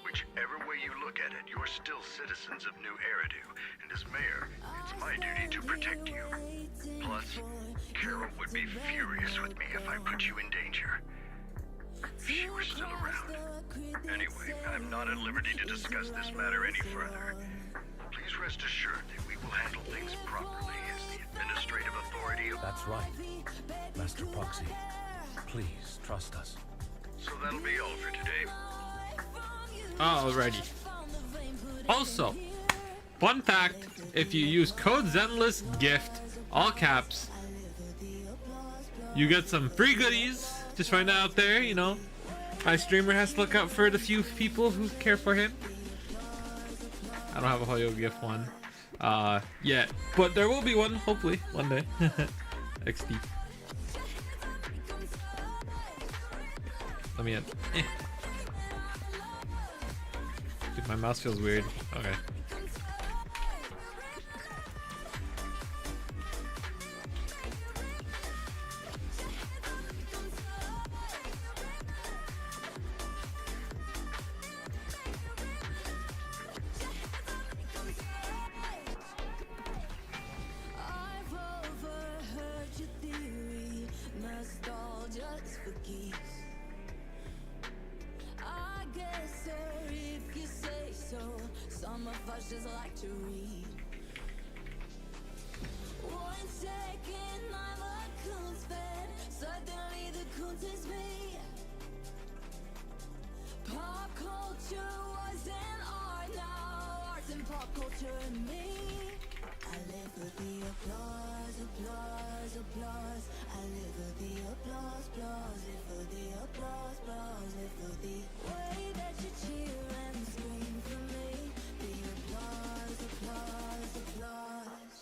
Whichever way you look at it, you're still citizens of New Eridu, and as mayor, it's my duty to protect you. Plus, Carol would be furious with me if I put you in danger. If she were still around. Anyway, I'm not at liberty to discuss this matter any further. Please rest assured that we will handle things properly as the administrative authority of... That's right. Master Proxy, please trust us. So that'll be all for today. Alrighty. Also, fun fact, if you use code ZenlessGift, all caps, you get some free goodies. Just find out there, you know. My streamer has to look out for the few people who care for him. I don't have a Hoyo gift one yet, but there will be one, hopefully, one day. XD. Let me in. Dude, my mouse feels weird. Okay. Just like to read. 1 second, my coon's fed. Suddenly the coon is me. Pop culture was an art, now art's and pop culture in me. I live for the applause, applause, applause. I live for the applause, applause. Live for the applause, applause. Live for the way that you cheer and scream for me. The applause, applause, applause.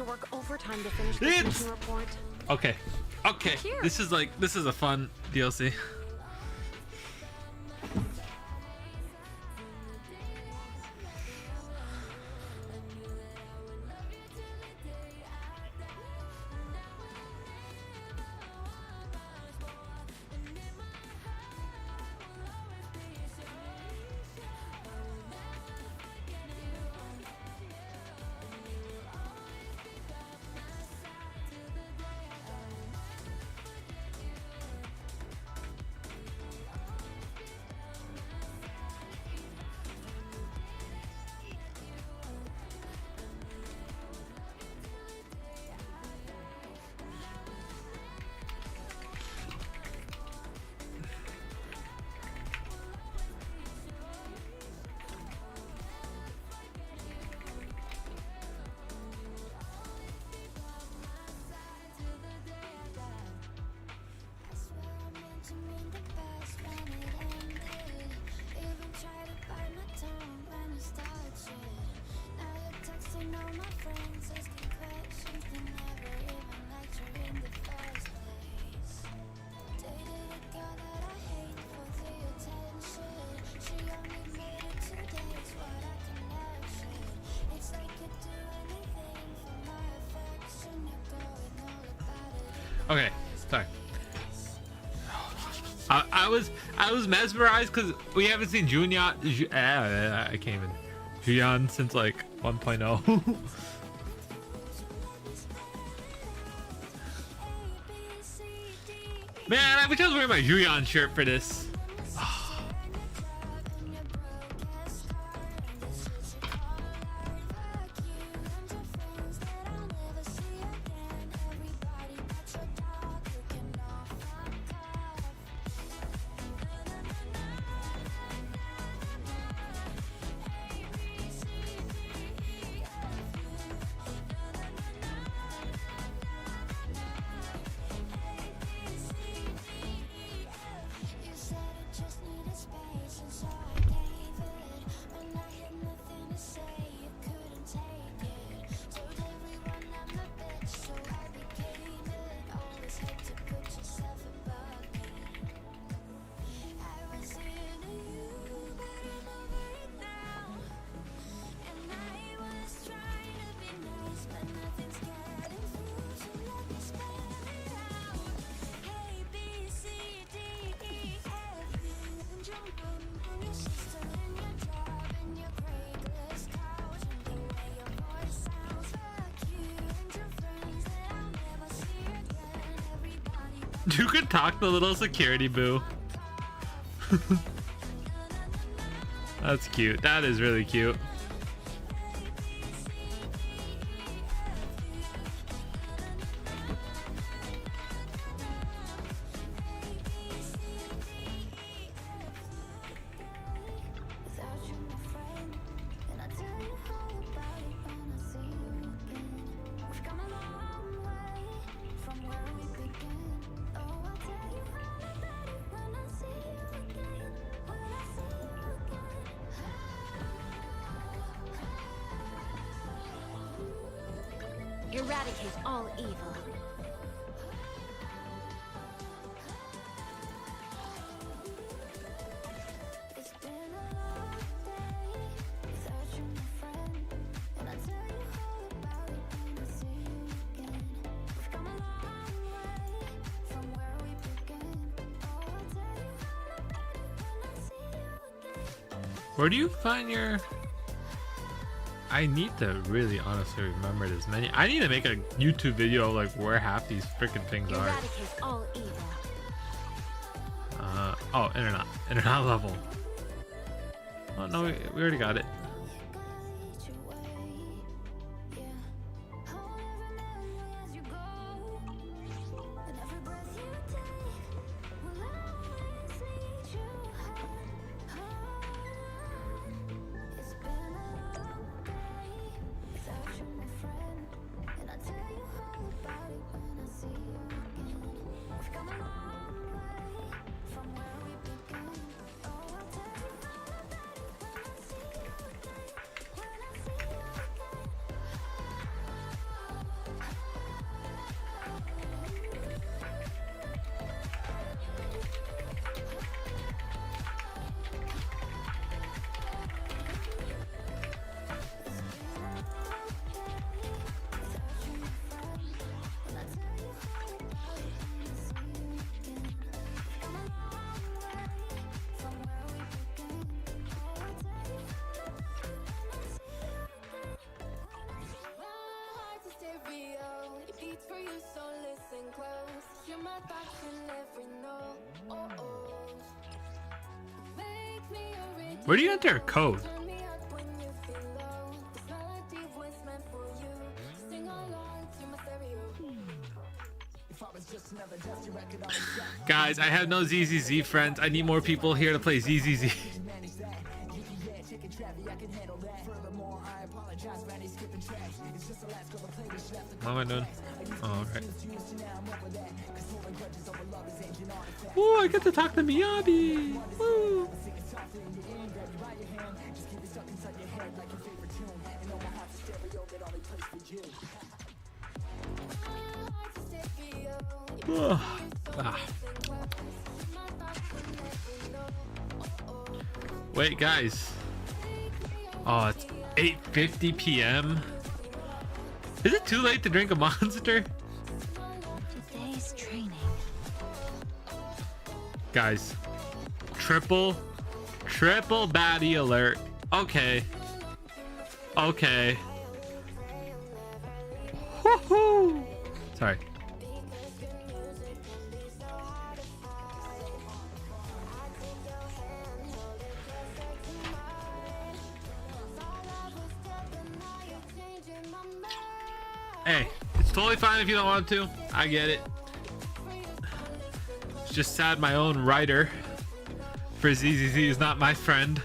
to work overtime to finish the It's- mission report. Okay. Okay. Cute. This is a fun DLC. Okay, sorry. I was mesmerized because we haven't seen Julian. I can't even. Julian since like 1.0. Man, I wish I was wearing my Julian shirt for this. You could talk the little security boo. That's cute. That is really cute. Eradicate all evil. Where do you find your... I need to really honestly remember this menu. I need to make a YouTube video of like where half these freaking things are. Eradicate all evil. Oh, internet level. Oh no, we already got it. Where do you enter a code? Guys, I have no ZZZ friends. I need more people here to play ZZZ. What am I doing? Oh, okay. Woo, I get to talk to Miyabi. Woo. Ah. Wait, guys. Oh, it's 8:50 p.m. Is it too late to drink a Monster? Today's training. Guys, triple baddie alert. Okay. Okay. Woohoo! Sorry. Hey, it's totally fine if you don't want to. I get it. It's just sad my own writer for ZZZ is not my friend.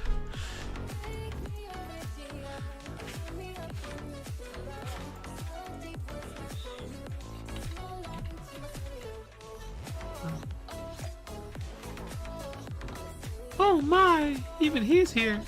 Oh my, even he's here.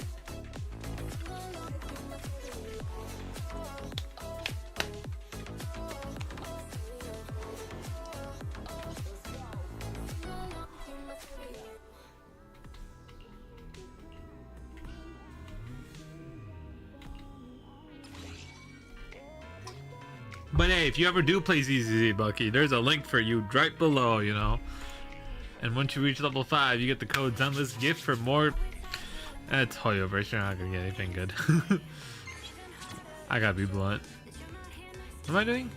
But hey, if you ever do play ZZZ, Bucky, there's a link for you right below, you know. And once you reach level 5, you get the code Zenless Gift for more. That's Hoyoverse, you're not gonna get anything good. I gotta be blunt. What am I doing?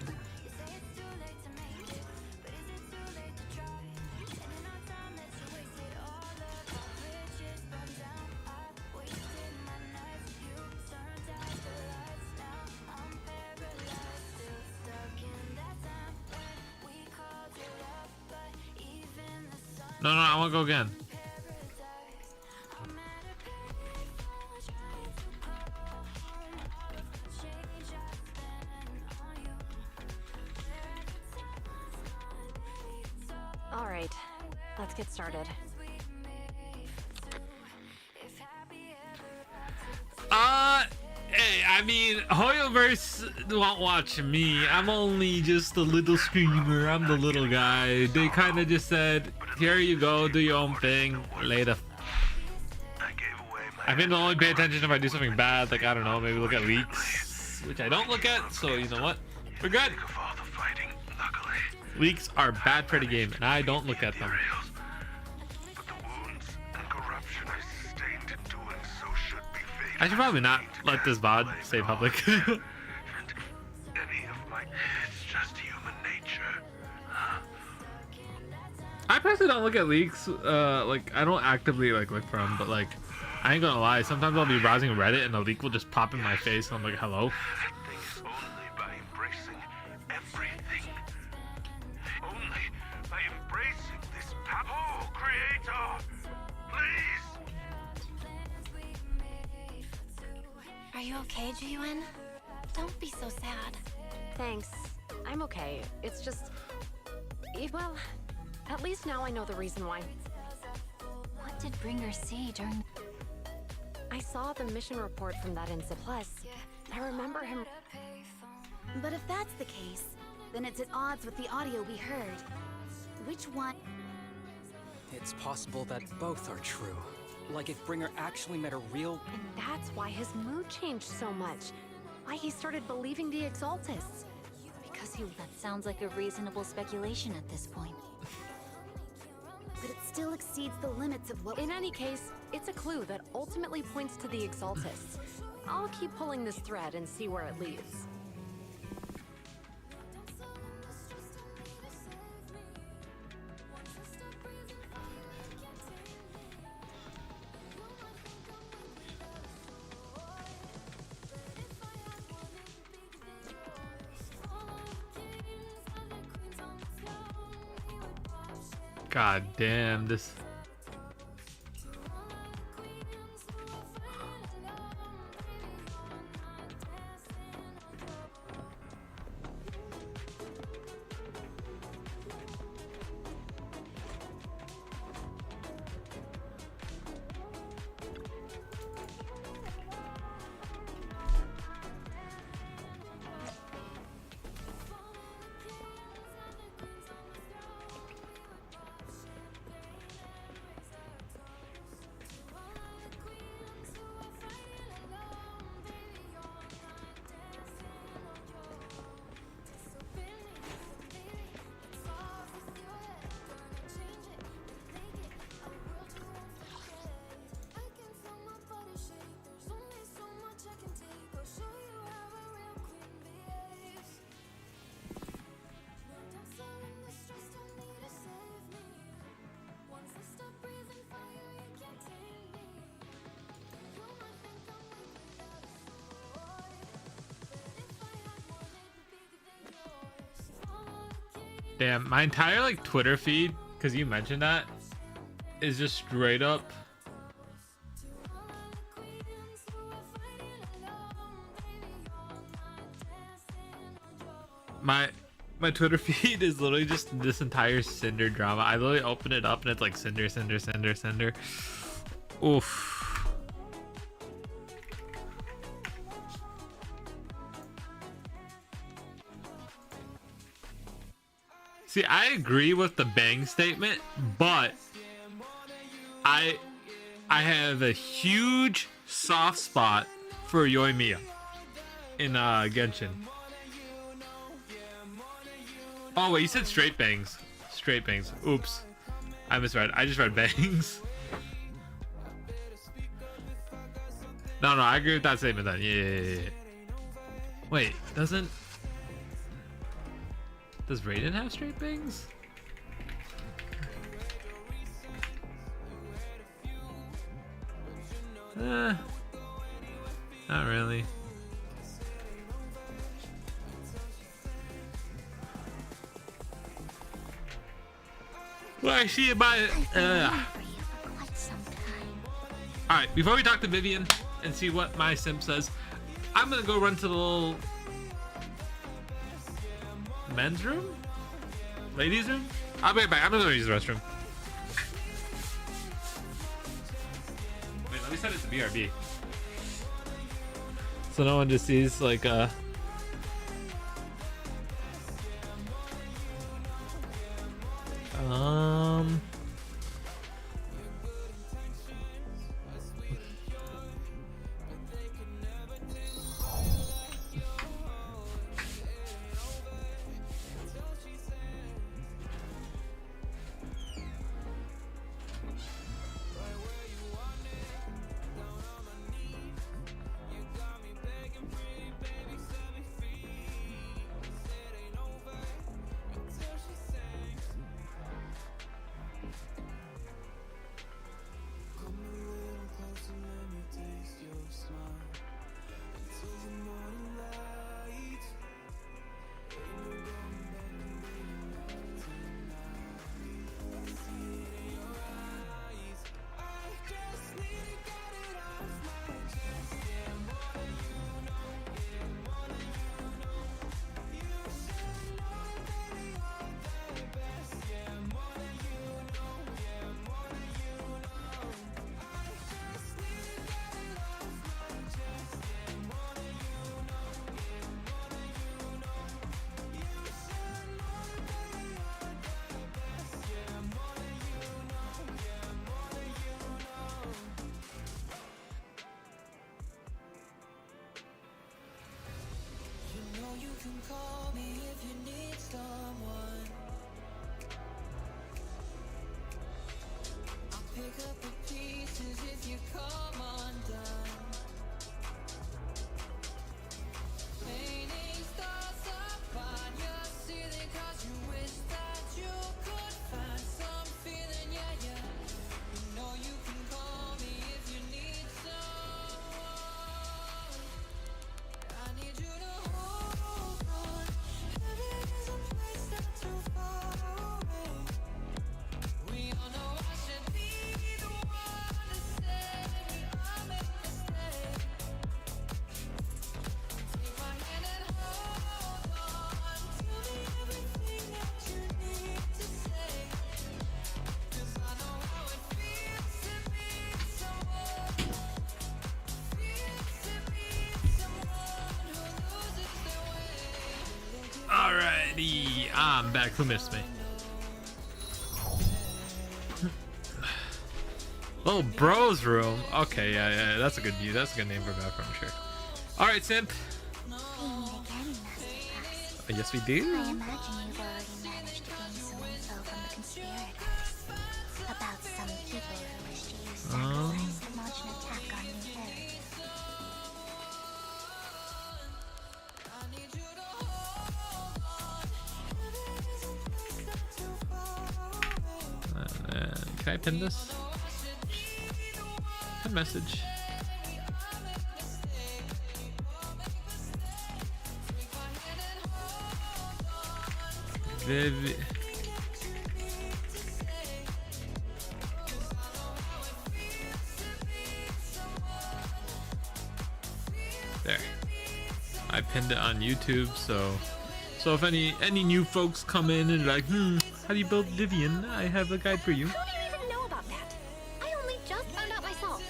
No, I want to go again. All right, let's get started. Hey, I mean, Hoyoverse won't watch me. I'm only just a little streamer. I'm the little guy. They kind of just said, here you go, do your own thing. Later. I think they'll only pay attention if I do something bad. Like, I don't know, maybe look at leaks. Which I don't look at, so you know what? We're good. Leaks are bad for the game, and I don't look at them. I should probably not let this VOD stay public. I personally don't look at leaks. Like, I don't actively like look for them, but like, I ain't gonna lie. Sometimes I'll be browsing Reddit and a leak will just pop in my face, and I'm like, hello. Are you okay, Ji-Yuen? Don't be so sad. Thanks. I'm okay. It's just... Well, at least now I know the reason why. What did Bringer see during... I saw the mission report from that Insa Plus. I remember him... But if that's the case, then it's at odds with the audio we heard. Which one? It's possible that both are true. Like if Bringer actually met a real... And that's why his mood changed so much. Why he started believing the Exaltists. Because that sounds like a reasonable speculation at this point. But it still exceeds the limits of what... In any case, it's a clue that ultimately points to the Exaltists. I'll keep pulling this thread and see where it leads. God damn this. Damn, my entire like Twitter feed, because you mentioned that, is just straight up my Twitter feed is literally just this entire Cinder drama. I literally open it up and it's like Cinder, Cinder, Cinder, Cinder. Oof. See, I agree with the bang statement, but I have a huge soft spot for Yoimiya in Genshin. Oh wait, you said straight bangs. Straight bangs. Oops. I misread. I just read bangs. No, I agree with that statement then. Yeah. Wait, does Raiden have straight bangs? Not really. Well, I see about it. Alright, before we talk to Vivian and see what my simp says, I'm gonna go run to the little men's room? Ladies room? I'll be right back. I'm gonna go use the restroom. Wait, let me set it to BRB. So no one just sees like Alrighty, I'm back. Who missed me? Oh, Bro's room. Okay, yeah, that's a good view. That's a good name for a bathroom, sure. Alright, Simp. Yes, we do. I imagine you've already managed to gain some info from the conspirators about some people who wish to use sacrifice to launch an attack on New Heritage. Can I pin this? Pin message. Vivi. There. I pinned it on YouTube, so if any new folks come in and like, how do you build Vivian? I have a guide for you. How do you even know about that? I only just found out myself.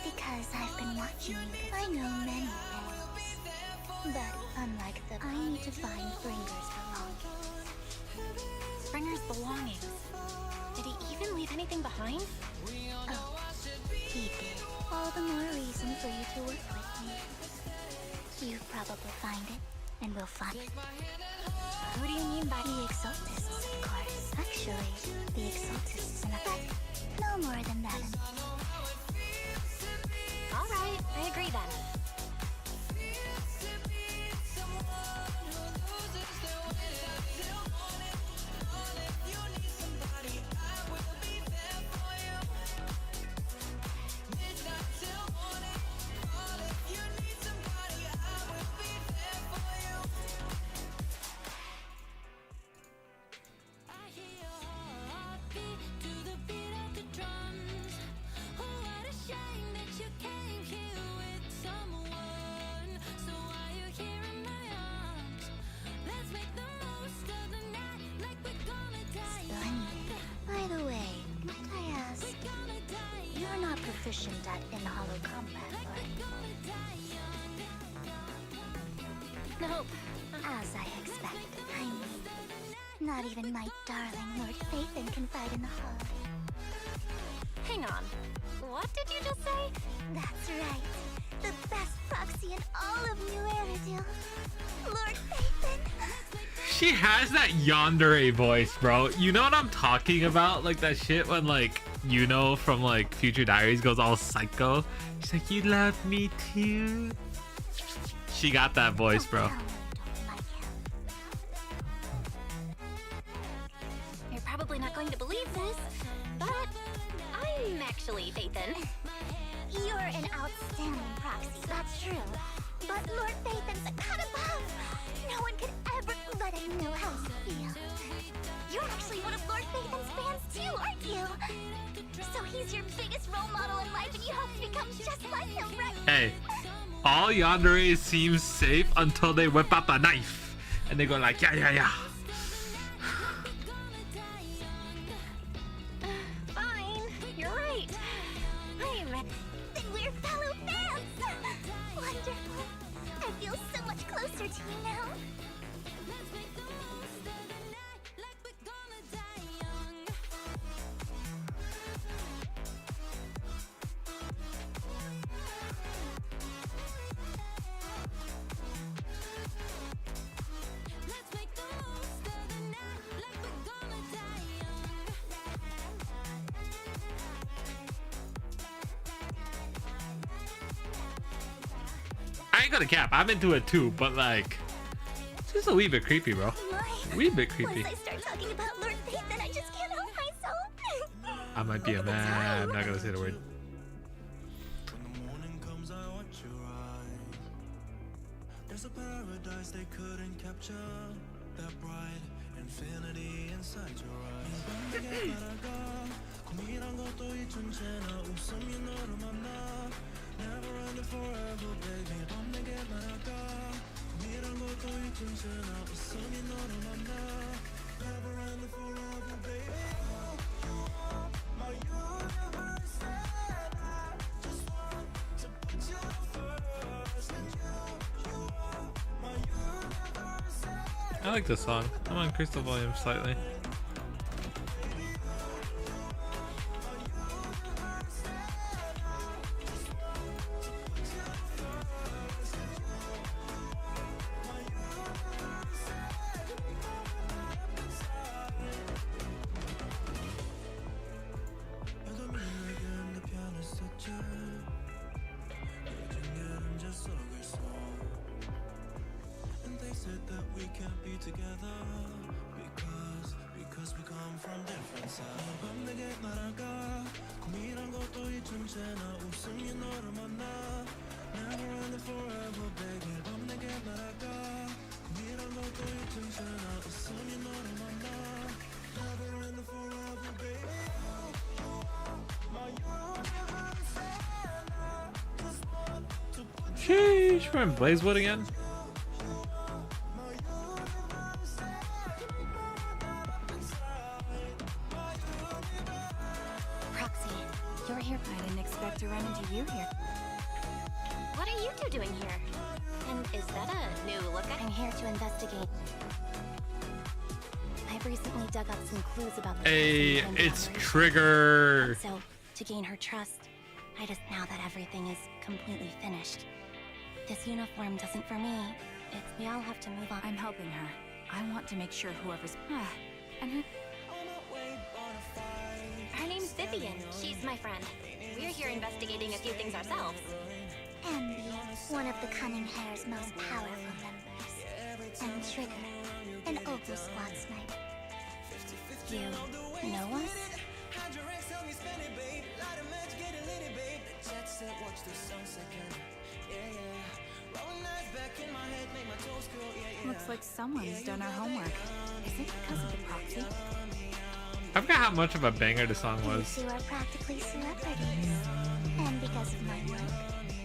Because I've been watching you. I know many things. But unlike the, I need to find Bringer's belongings. Springer's belongings. Did he even leave anything behind? Oh, he did. All the more reason for you to work with me. You probably find it, and we'll find it. Who do you mean by the Exaltists, of course. Actually, the Exaltists and but no more than that. Alright, I agree then. Proficient at in-hollow combat, right? Nope. As I expected. I mean, not even my darling Lord Phaethon can fight in the hollow. Hang on. What did you just say? That's right. The best proxy in all of New Eridu. Lord Phaethon. She has that yandere voice, bro. You know what I'm talking about? Like that shit when like, you know, from like Future Diaries goes all psycho. She's like, you love me too. She got that voice, bro. You're probably not going to believe this, but I'm actually Phaethon. You're an outstanding proxy, that's true. But Lord Phaethon's a cut above. No one could ever let him know how you feel. You're actually one of Lord Phaethon's fans too, aren't you? So he's your biggest role model in life and you hope to become just like him, right? Hey, all yandere seems safe until they whip out the knife. And they go like, yeah, yeah, yeah. Fine, you're right. Then we're fellow fans! Wonderful. I feel so much closer to you now. I ain't gonna cap. I'm into it too, but like, it's just a wee bit creepy, bro. Wee bit creepy. Once I start talking about Lord Phaethon, I just can't help myself. I might be a man. I'm not gonna say the word. There's a paradise they couldn't capture. That bright infinity inside your eyes. Never ended forever, baby. Never ended forever, baby. You are my universe, and I just want to put you first. And you are my universe, and I like this song. I'm gonna increase the volume slightly. And they said that we can't be together because we come from different sides. 밤 내게 날아가 고민한 것도 잊은 채나 웃음이 너를 만나 Never ending forever baby. 밤 내게 날아가 고민한 것도 잊은 채나 웃음이 너를 만나 Never ending forever baby. My universe and I just want to put Sheesh, we're in Blazewood again. Proxy, you're here. I didn't expect to run into you here. What are you two doing here? And is that a new look? I'm here to investigate. I've recently dug up some clues about the Hey, person it's Twin Towers. Trigger. So, to gain her trust, I just now that everything is completely finished. This uniform doesn't for me. We all have to move on. I'm helping her. I want to make sure whoever's and Her name's Vivian. She's my friend. We're here investigating a few things ourselves. Ambi, one of the Cunning Hair's most powerful members. And Trigger, an Opal Squad sniper. You know us? looks like someone's done our homework. Is it because of the proxy? I forgot how much of a banger the song You was. two are practically celebrities. And because of my work,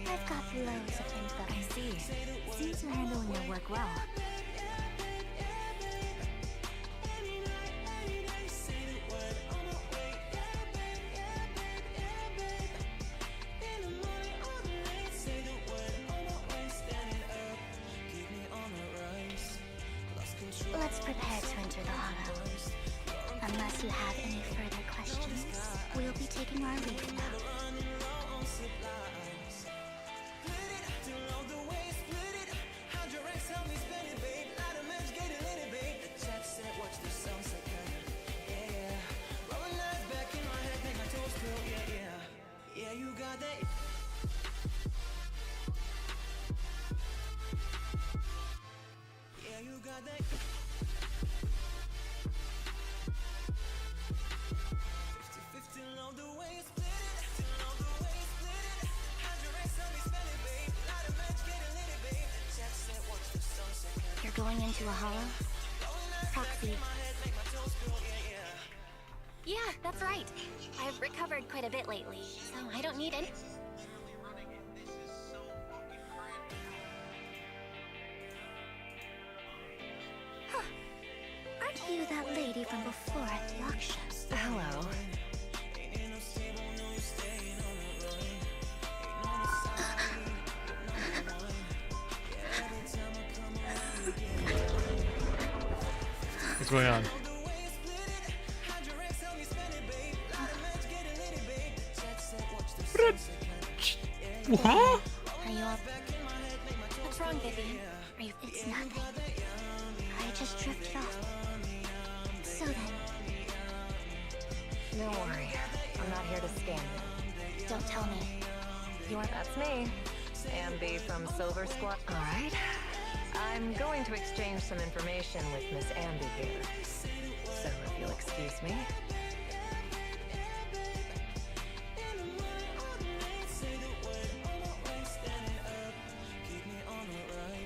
I've got loads of info. I see. Seems you're handling your work well. Let's prepare to enter the hollow. Unless you have any further questions, we'll be taking our leave now. You're going into a hollow? Proxy. Yeah, that's right. I've recovered quite a bit lately, so I don't need any. Huh. Aren't you that lady from before at the auction? Hello. What's going on? Huh? Are you up? What's wrong, Vivian? Are you? It's nothing. I just drifted off. So then, Don't worry. I'm not here to scam you. don't tell me. That's me. Ambi from Silver Squad. All right. I'm going to exchange some information with Miss Ambi here. So if you'll excuse me.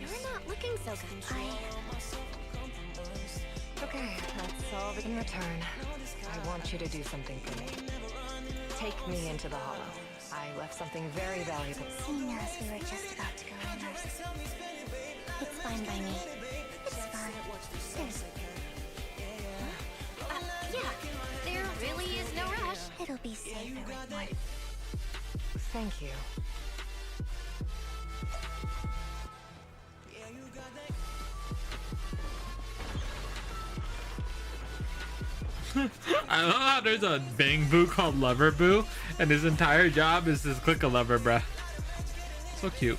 You're not looking so good. Okay, that's all in return. I want you to do something for me. Take me into the hollow. I left something very valuable. Seeing as we were just about to go in ours. It's fine by me. It's fine. There's... yeah, there really is no rush. It'll be safer with more. Thank you. I love how there's a bang boo called Lover Boo, and his entire job is to click a lover, bruh. So cute.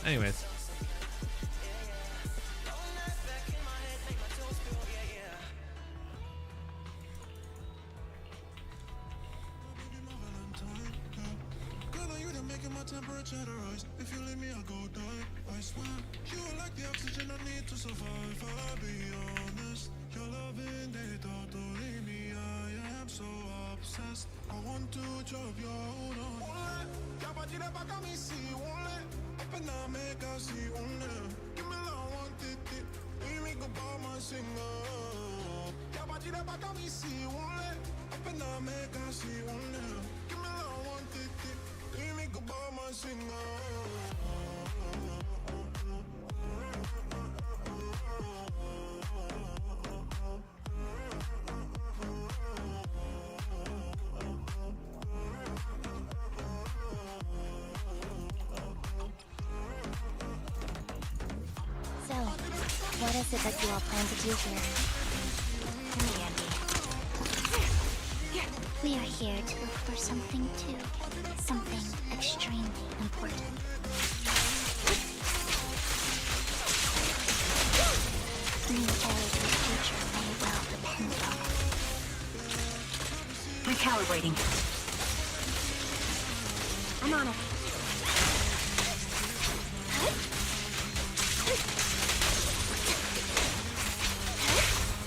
Anyways. If you leave me, I'll go die. I swear, you are like the oxygen I need to survive. I'll be honest, your loving data to leave me. I am so obsessed. I want to drop your hold on. Ya bati de baka mi si one. Open up, make us see one. Give me love, one titi. Leave me go by my singer. Ya bati de baka mi si one. Open up, make us see one. Give me love, one titi. Leave me go by my singer. So, what is it that you all plan to do here? Come here, Andy. We are here to look for something too. Something extremely important. New Erica's future may well depend on it. Recalibrating. I'm on it.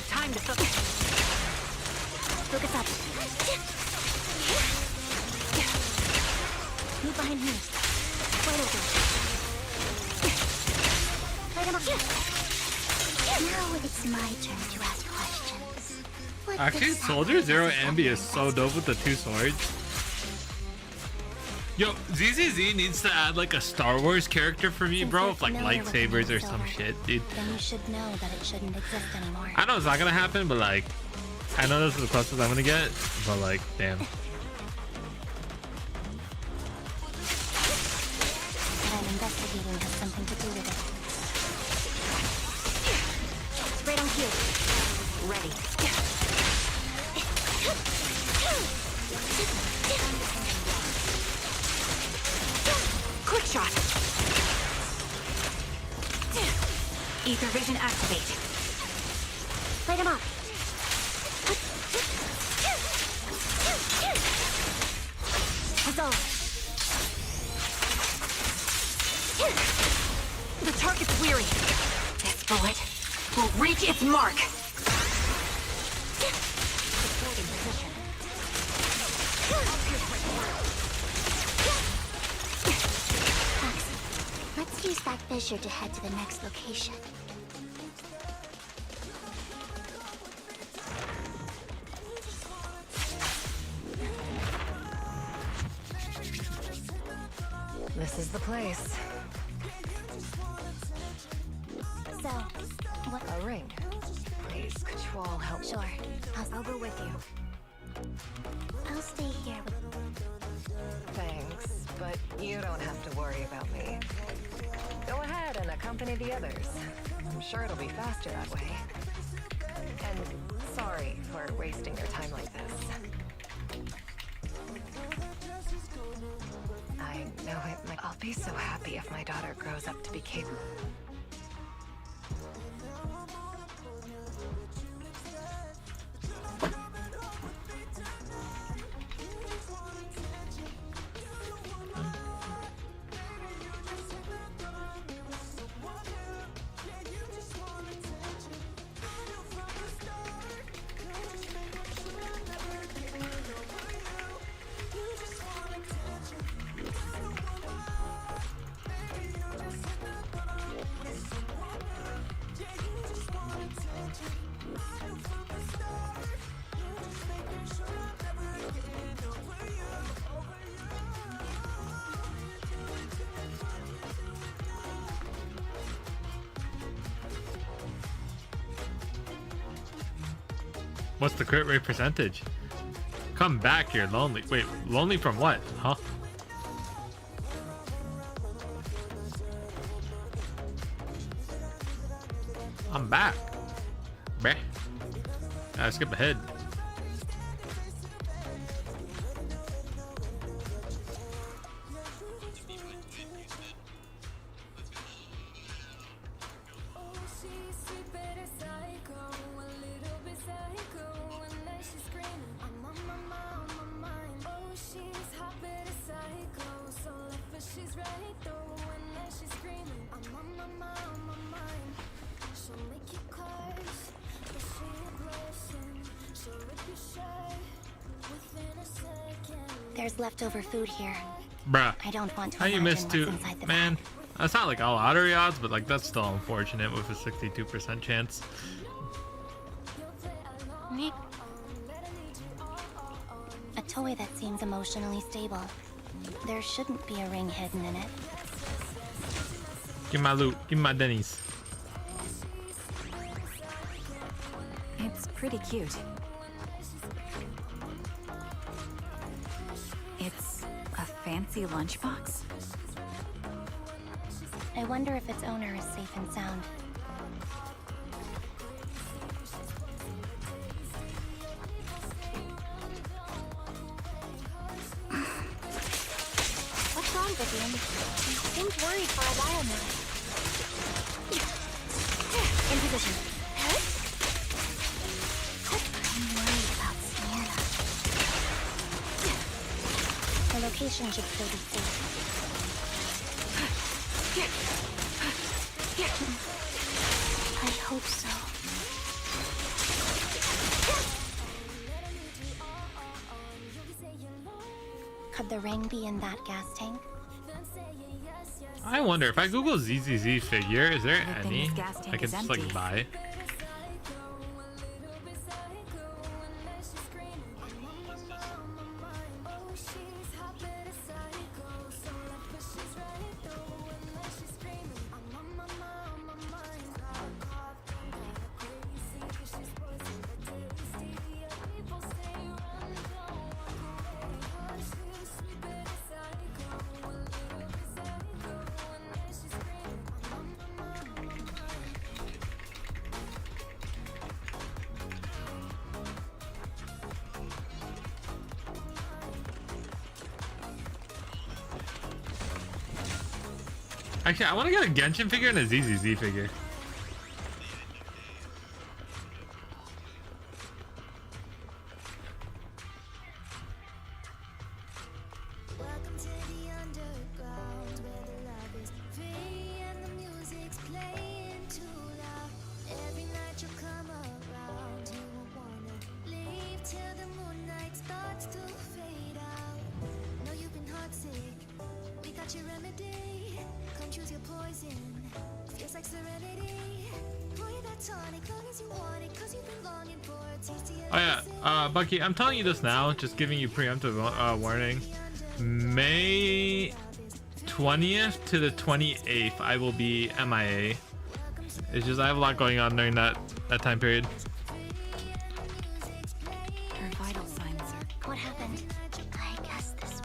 Time to focus. Focus up. Move behind me. Wide open. Right on up. Now it's my turn to ask questions. What Actually, Soldier Zero Ambi is so dope with the two swords. Yo, ZZZ needs to add like a Star Wars character for me, bro, with like lightsabers or some shit, dude. Then you should know that it shouldn't exist anymore. I know it's not gonna happen, but like, I know this is the closest I'm gonna get, but like, damn. What I'm investigating has something to do with it. Right on cue. Ready. Quick shot. Ether vision activate. Light him up. Huzzah. The target's weary. This bullet will reach its mark. Supporting position. Let's use that fissure to head to the next location. This is the place. So, what? A ring. Please, could you all help? Sure. I'll go with you. I'll stay here with... Thanks, but you don't have to worry about me. Go ahead and accompany the others. I'm sure it'll be faster that way. And sorry for wasting your time like this. I know it might... I'll be so happy if my daughter grows up to be capable. What's the crit rate percentage? Come back here, lonely. Wait, lonely from what? Huh? I'm back. Meh. I skip ahead. she's right though, and then she's screaming. I'm on my mind, on my mind. She'll make you curse, but she a blessing. She'll rip you shut within a second. There's leftover food here. Bruh. I don't want to How you imagine missed what's two? inside the Man, that's not like all lottery odds, but like that's still unfortunate with a 62% chance. Nick. A toy that seems emotionally stable. There shouldn't be a ring hidden in it. Give my loot. Give my Denny's. It's pretty cute. It's a fancy lunchbox. I wonder if its owner is safe and sound. What's wrong, Vivian? You seemed worried for a while now. In position. I'm worried about Sienna. The location should still be safe. I hope so. Could the ring be in that gas tank? I wonder if I Google ZZZ figure, is there Good thing any this gas tank I could is just like empty. buy? Actually, I want to get a Genshin figure and a ZZZ figure. Welcome to the underground, where the love is free and the music's playing too loud. Every night you come around, you won't wanna leave till the moonlight starts to fade out. Know you've been heartsick, we got your remedy. Come choose your poison, feels like serenity. Pour you that tonic, long as you want it, 'cause you've been longing for a taste of your Oh yeah, Bucky, I'm telling you this now, just giving you preemptive warning. May 20th to the 28th, I will be MIA. It's just I have a lot going on during that time period. Her vital signs are... What happened? I guess this.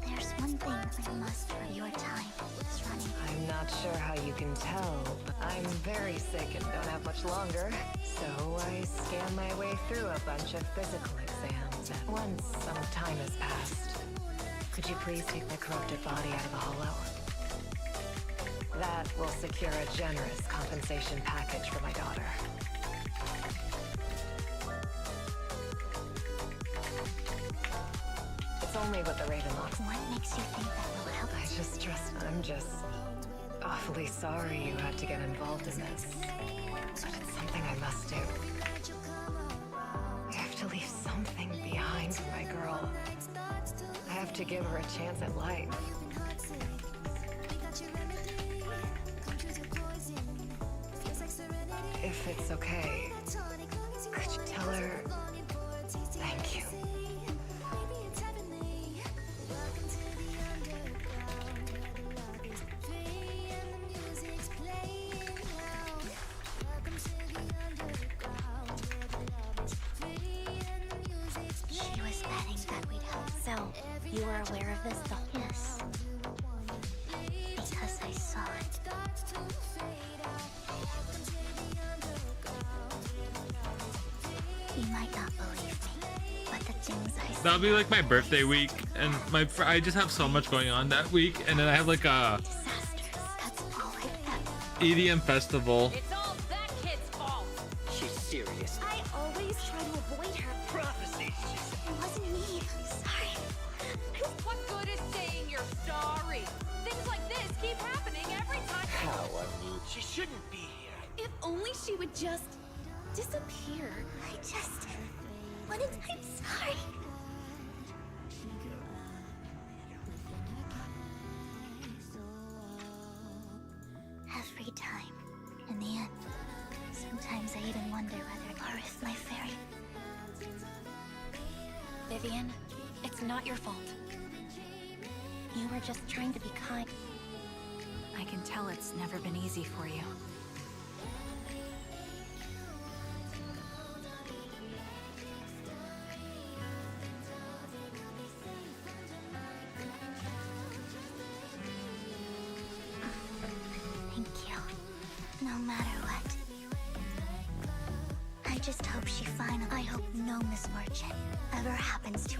There's one thing I must for your time is running. I'm not sure how you can tell, but I'm very sick and don't have much longer. So I scan my way through a bunch of physical exams. And once some time has passed, could you please take my corrupted body out of the hollow? That will secure a generous compensation package for my daughter. It's only what the Raven locks. What makes you think that will help? I'm just awfully sorry you had to get involved in this. But it's something I must do. I have to leave something behind for my girl. I have to give her a chance at life. If it's okay, could you tell her thank you? She was betting that we'd help. So, you were aware of this the whole... Yes. Because I saw it. You might not believe me, but the things I saw. That'll be like my birthday week, and I just have so much going on that week, and then I have like a EDM festival. It's all that kid's fault. She's serious. I always try to avoid her. Prophecy. It wasn't me. I'm sorry. What just disappear? I just wanted. I'm sorry. Every time. In the end. Sometimes I even wonder whether or if my fairy. Vivian, it's not your fault. You were just trying to be kind. I can tell it's never been easy for you. Thank you. No matter what. I just hope she finally. I hope no misfortune ever happens to.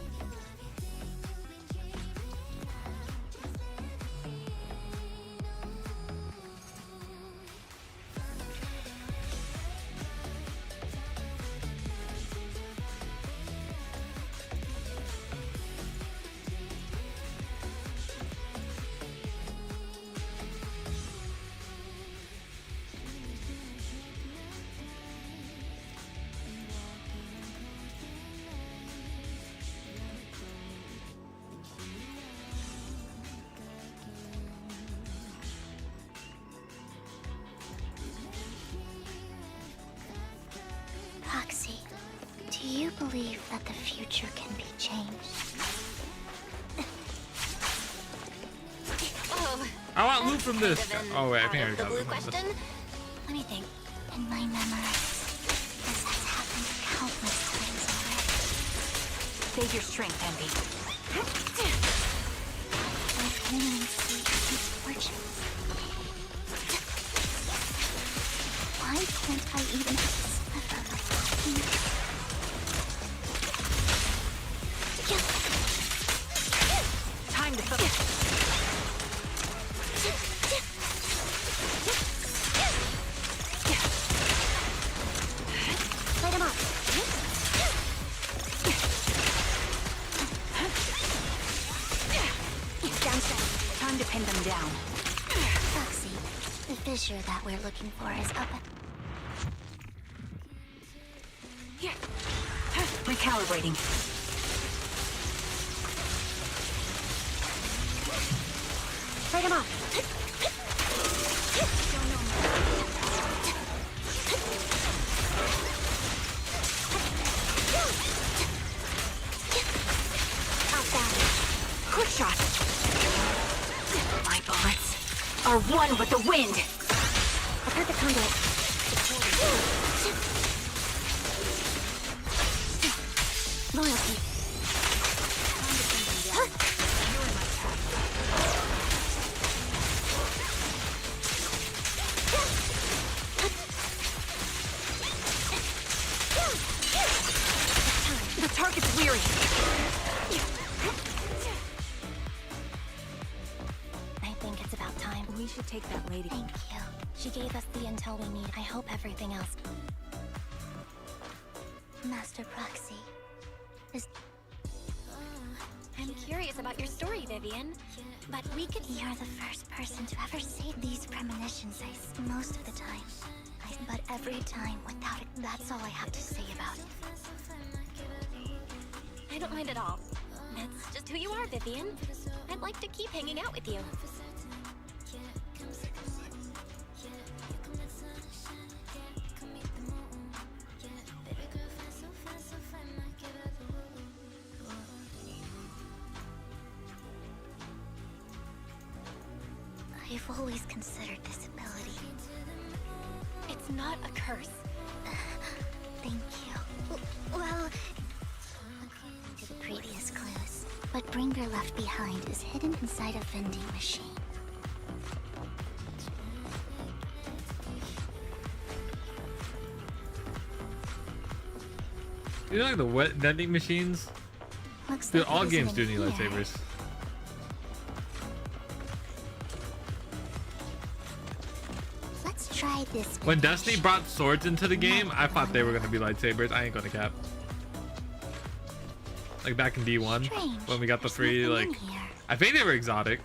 Proxy, do you believe that the future can be changed? Oh, I want loot from this. Oh wait, I think I already the got blue loot from question? this. Let me think. In my memories, this has happened countless times already. Save your strength, Envy. I've only seen misfortunes. Why can't I even have a sliver of happiness? Time to focus. Light him up. Downstairs. Time to pin them down. Proxy, the fissure that we're looking for is up at... Recalibrating. Light him up. Quick shot. My bullets are one with the wind. I've heard the conduit. Loyalty. The target's weary. I think it's about time. We should take that lady. Thank you. She gave us the intel we need. I hope everything else. Master Proxy. I'm curious about your story, Vivian. But we could. You're the first person to ever say these premonitions. Most of the time. But every time without it. That's all I have to say about it. I don't mind at all. That's just who you are, Vivian. I'd like to keep hanging out with you. I've always considered this ability. It's not a curse. Thank you. Well, according to the previous clues, what Bringer left behind is hidden inside a vending machine. You know, like the wet vending machines? Looks Dude, like all it games isn't do in need here. lightsabers. Let's try this. When Destiny brought swords into the game, I thought they were gonna be lightsabers. I ain't gonna cap. Like back in D1, when we got the free, like, I think they were exotic.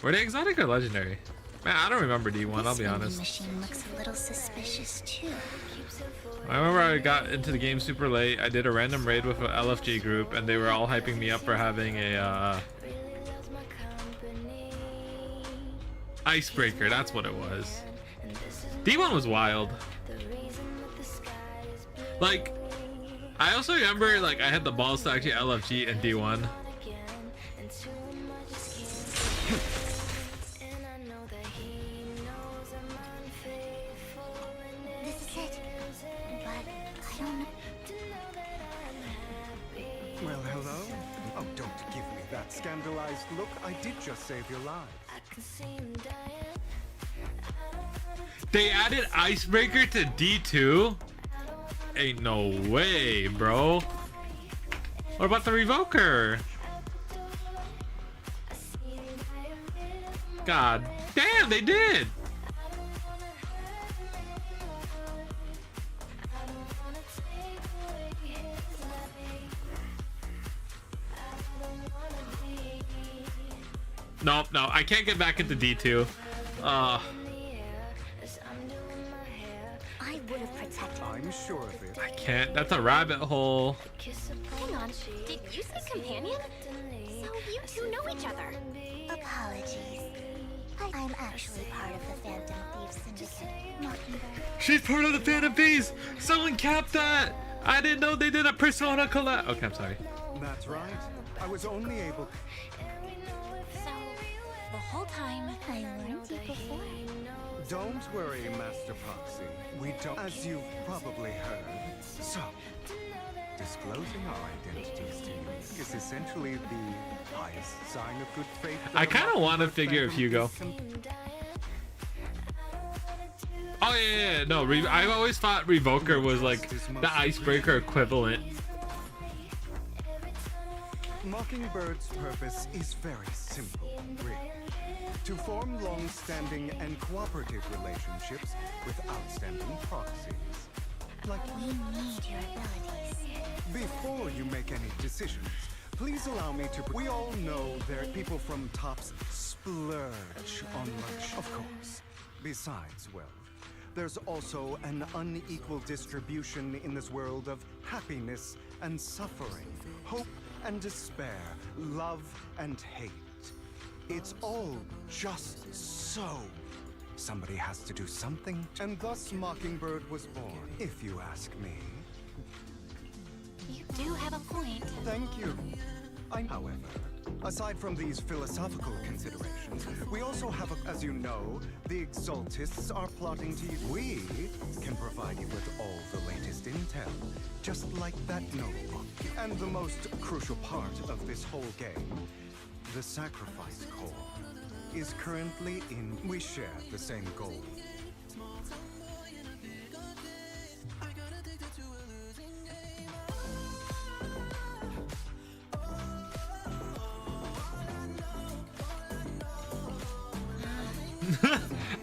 Were they exotic or legendary? Man, I don't remember D1, I'll be honest. Machine looks a little suspicious too. I remember I got into the game super late. I did a random raid with an LFG group, and they were all hyping me up for having a icebreaker. That's what it was. D1 was wild. Like, I also remember like I had the balls to actually LFG in D1. Well, hello? Oh, don't give me that scandalized look. I did just save your life. They added Icebreaker to D2? Ain't no way, bro. What about the Revoker? God damn, they did! Nope, no, I can't get back into D2. I would have protected. I'm sure of it. I can't. That's a rabbit hole. Hang on. Did you say companion? So you two know each other. Apologies. I'm actually part of the Phantom Thieves Syndicate. Mockingbird. She's part of the Phantom Thieves! Someone capped that! I didn't know they did a Persona collab. Okay, I'm sorry. That's right. I was only able. So, the whole time, I learned you before. Don't worry, Master Proxy. We don't. As you've probably heard. So, disclosing our identities to you is essentially the highest sign of good faith. I kind of want to figure if Hugo. Oh yeah. No, I've always thought Revoker was like the Icebreaker equivalent. Mockingbird's purpose is very simple, really. To form long-standing and cooperative relationships with outstanding proxies. Like we need your abilities. Before you make any decisions, please allow me to. We all know there are people from Tops splurge on luxury, of course. Besides, well, there's also an unequal distribution in this world of happiness and suffering, hope and despair, love and hate. It's all just so. Somebody has to do something, and thus Mockingbird was born, if you ask me. you do have a point. Thank you. However, aside from these philosophical considerations, we also have, as you know, the Exaltists are plotting to use. We can provide you with all the latest intel, just like that notebook. And the most crucial part of this whole game, the Sacrifice Core, is currently in. We share the same goal.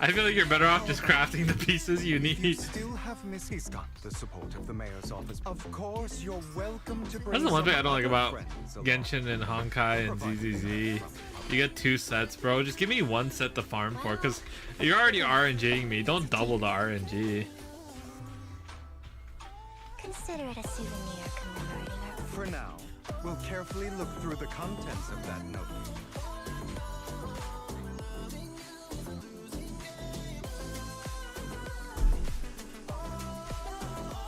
I feel like you're better off just crafting the pieces you need. Still have Missy's got the support of the mayor's office. Of course, you're welcome to bring. That's the one thing I don't like some about other friends along. Genshin and Honkai and ZZZ. You get 2 sets, bro. Just give me 1 set to farm for, because you're already RNGing me. Don't double the RNG. Consider it a souvenir commemorating our. For now, we'll carefully look through the contents of that notebook.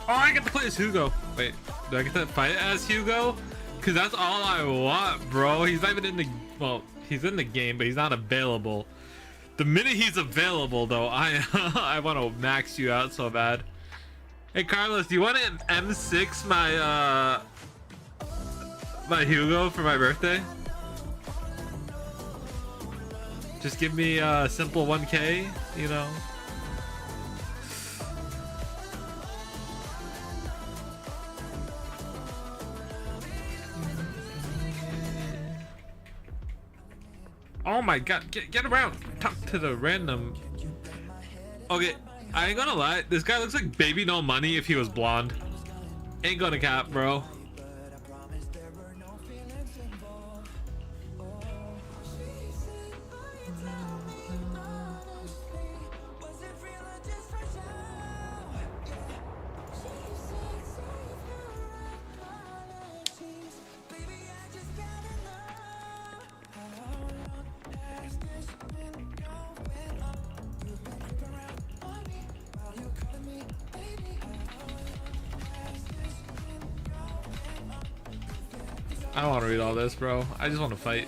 Oh, I get to play as Hugo. Wait, do I get to fight as Hugo? Because that's all I want, bro. He's not even in the... Well, he's in the game, but he's not available. The minute he's available, though, I want to max you out so bad. Hey, Carlos, do you want to M6 my Hugo for my birthday? Just give me a simple 1K, you know? Oh my god, get around. Talk to the random. Okay, I ain't gonna lie. This guy looks like Baby No Money if he was blonde. Ain't gonna cap, bro. I don't want to read all this, bro. I just want to fight.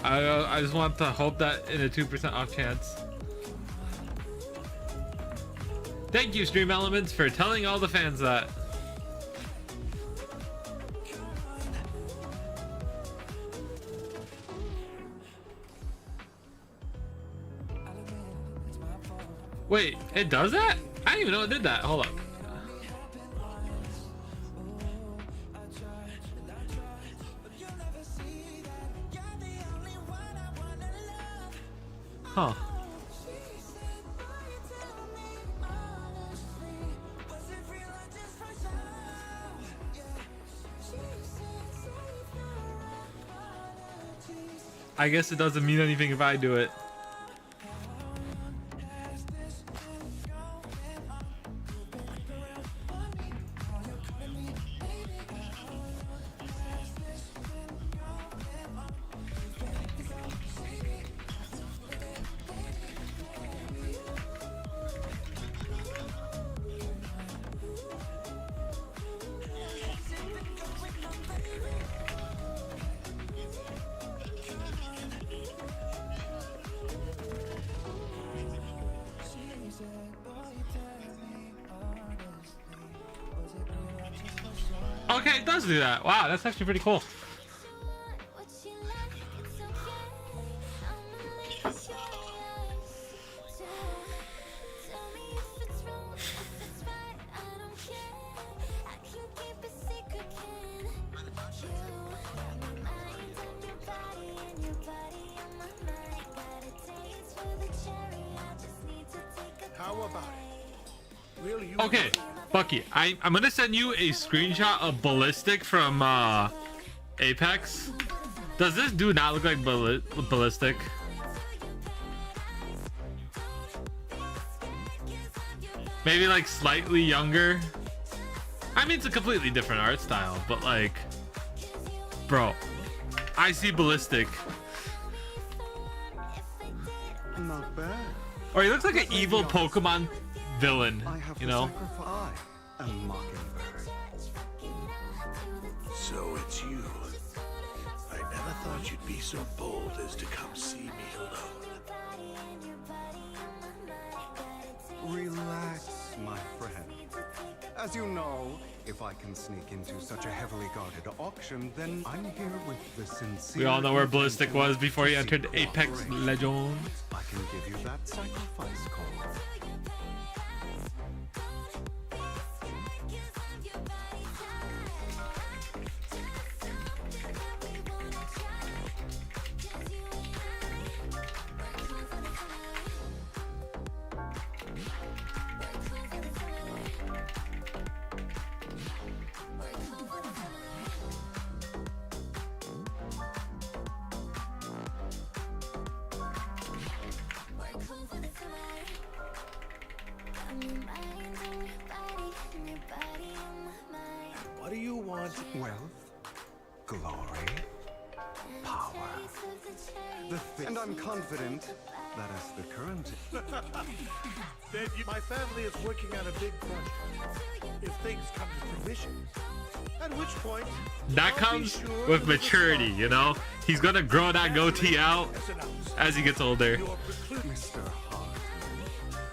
I just want to hope that in a 2% off chance. Thank you, Stream Elements, for telling all the fans that. Wait, it does that? I didn't even know it did that. Hold up. Huh. I guess it doesn't mean anything if I do it. Okay, it does do that. Wow, that's actually pretty cool. How about it? Will you? Okay, Bucky, I'm gonna send you a screenshot of Ballistic from Apex. Does this dude not look like Ballistic? Maybe like slightly younger. I mean, it's a completely different art style, but like, bro, I see Ballistic. Not bad. Or he looks like an evil Pokemon villain, you know? A mockingbird. So it's you. I never thought you'd be so bold as to come see me alone. Relax, my friend. As you know, if I can sneak into such a heavily guarded auction, then I'm here with the sincere... We all know where Ballistic was before he entered Apex Legends. I can give you that sacrifice call. What do you want? Wealth, glory, power. And I'm confident that as the current... Then my family is working on a big project. If things come to fruition, at which point... That comes with maturity, you know? He's gonna grow that goatee out as he gets older. Mr. Hart,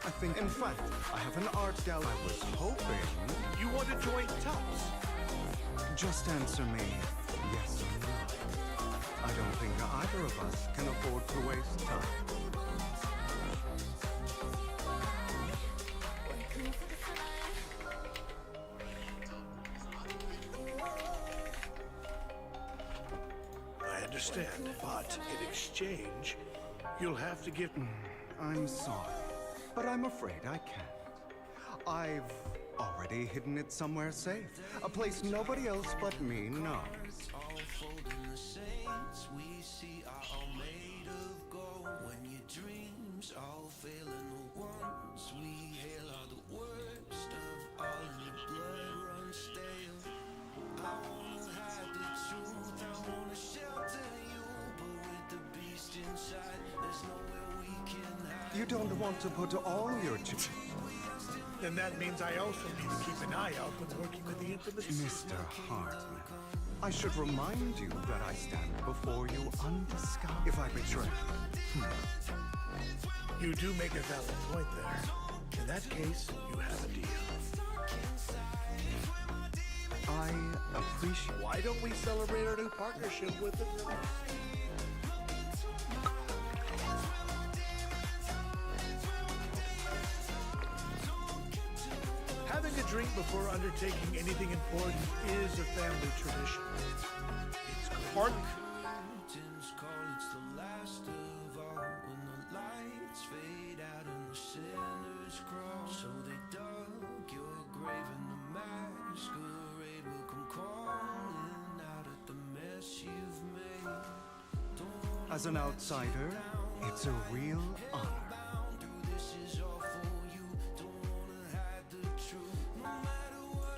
I think, in fact, I have an art gallery. I was hoping... You want to join Tops? Just answer me, yes or no. I don't think either of us can afford to waste time. I understand, but in exchange, you'll have to give... I'm sorry, but I'm afraid I can't. I've already hidden it somewhere safe. A place nobody else but me knows. You don't want to put all your chips... Then that means I also need to keep an eye out when working with the infamous... Mr. Hartman, I should remind you that I stand before you undisguised. If I betray, You do make a valid point there. In that case, you have a deal. I appreciate. Why don't we celebrate our new partnership with it? Having a drink before undertaking anything important is a family tradition. It's good. As an outsider, it's a real honor.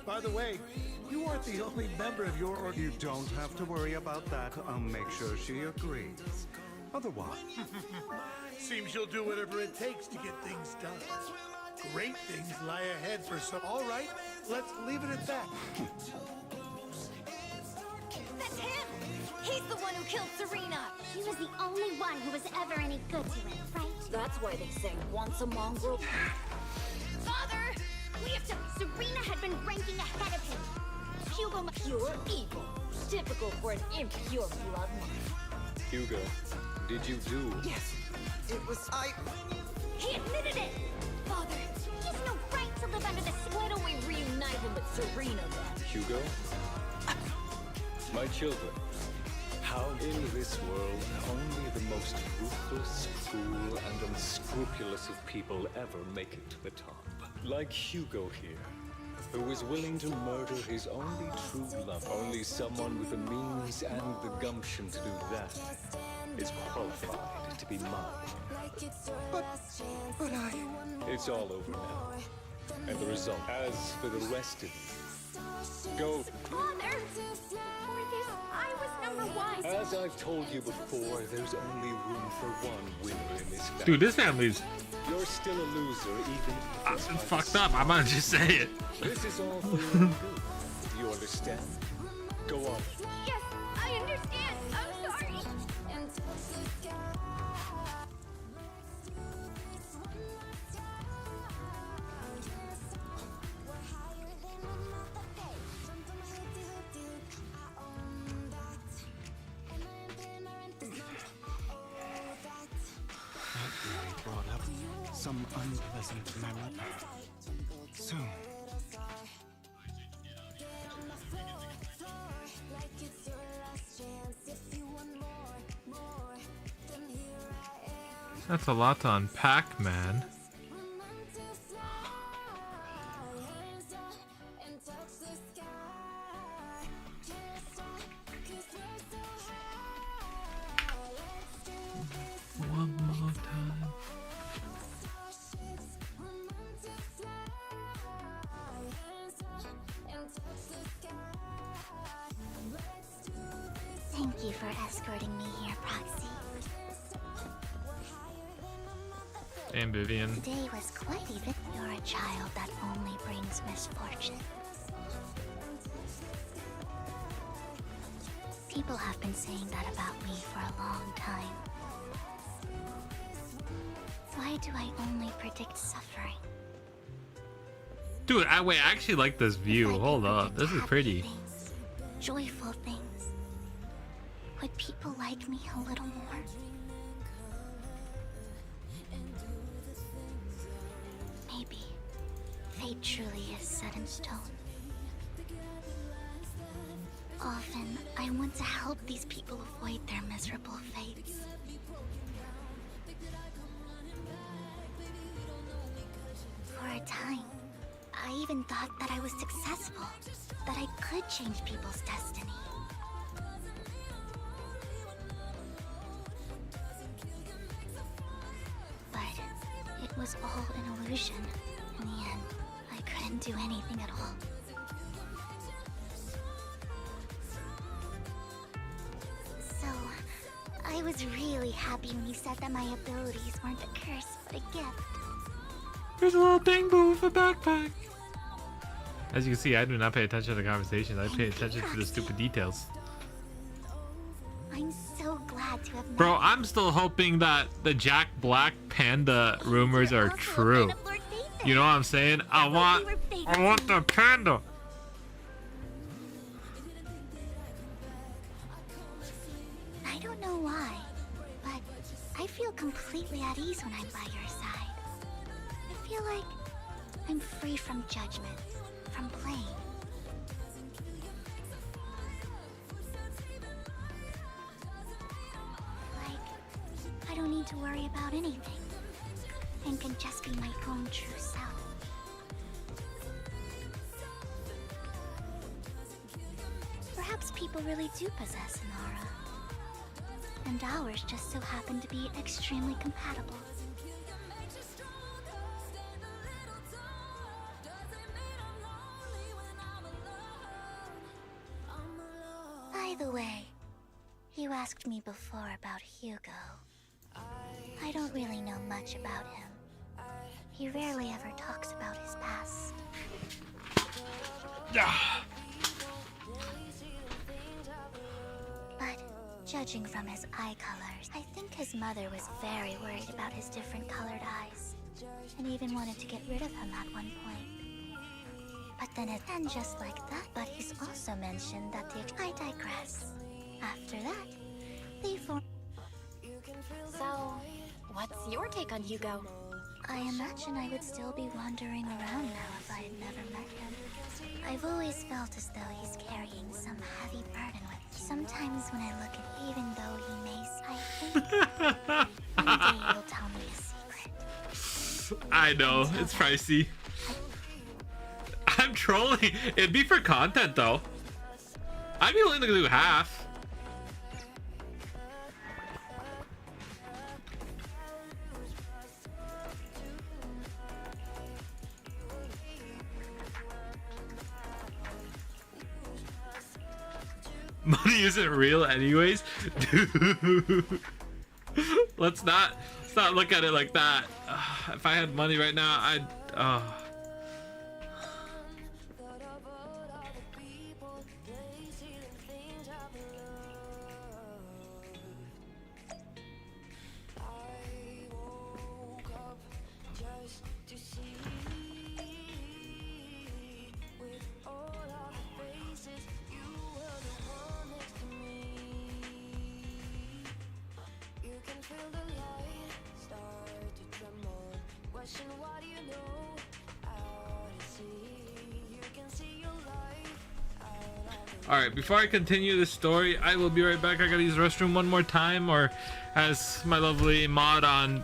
By the way, you aren't the only member of your You don't have to worry about that. I'll make sure she agrees. Otherwise, Seems you'll do whatever it takes to get things done. Great things lie ahead for some. All right, let's leave it at that. That's him! He's the one who killed Serena! He was the only one who was ever any good to him, right? That's why they say once a mongrel. Father! We have to... Serena had been ranking ahead of him. Hugo... Pure evil. Typical for an impure bloodline. Hugo, did you do? Yes, it was He admitted it! Father, he has no right to live under the... Why don't we reunite him with Serena then? Hugo? My children, how in this world only the most ruthless, cruel, and unscrupulous of people ever make it to the top. Like Hugo here, who is willing to murder his only true love. Only someone with the means and the gumption to do that is qualified to be mine. but I... It's all over now. And the result, as for the rest of you, go. Father! For this, I was number one. As I've told you before, there's only room for one winner in this family. Dude, this family's You're still a loser, even if it's fucked up. I might just say it. This is all for your good. You understand? Go on. Yes, I understand. I'm sorry. brought up some unpleasant memory. Soon. That's a lot to unpack, man. One more time. Thank you for escorting me here, Proxy. Damn, Vivian. Today was quite even. You're a child that only brings misfortune. People have been saying that about me for a long time. Why do I only predict suffering? Dude, I actually like this view. Hold up. This is pretty. Things, joyful things. Would people like me a little more? Maybe fate truly is set in stone. Often, I want to help these people avoid their miserable fates. For a time, I even thought that I was successful, that I could change people's destiny. But it was all an illusion. In the end, I couldn't do anything at all. So, I was really happy when you said that my abilities weren't a curse, but a gift. There's a little ding boo with a backpack. As you can see, I do not pay attention to the conversations. I pay attention to the stupid details. I'm so glad to have met Bro, I'm still hoping that the Jack Black panda rumors are true. You know what I'm saying? I want the panda. I don't know why, but I feel completely at ease when I'm by your side. I feel like I'm free from judgment, from blame. Like, I don't need to worry about anything, and can just be my own true self. Perhaps people really do possess an aura, and ours just so happen to be extremely compatible. By the way, you asked me before about Hugo. I don't really know much about him. He rarely ever talks about his past. But judging from his eye colors, I think his mother was very worried about his different colored eyes, and even wanted to get rid of him at one point. But then it ended just like that. But he's also mentioned that I digress. After that, they formed. So, what's your take on Hugo? I imagine I would still be wandering around now if I had never met him. I've always felt as though he's carrying some heavy burden with him. Sometimes when I look at, even though he may, I think one day he'll tell me a secret. I know, it's pricey. I'm trolling. It'd be for content though. I'd be willing to do half. Money isn't real anyways. Dude. Let's not look at it like that. If I had money right now, I'd Alright, before I continue this story, I will be right back. I gotta use the restroom one more time, or as my lovely mod on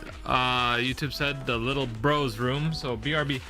YouTube said, the little bros room. So BRB.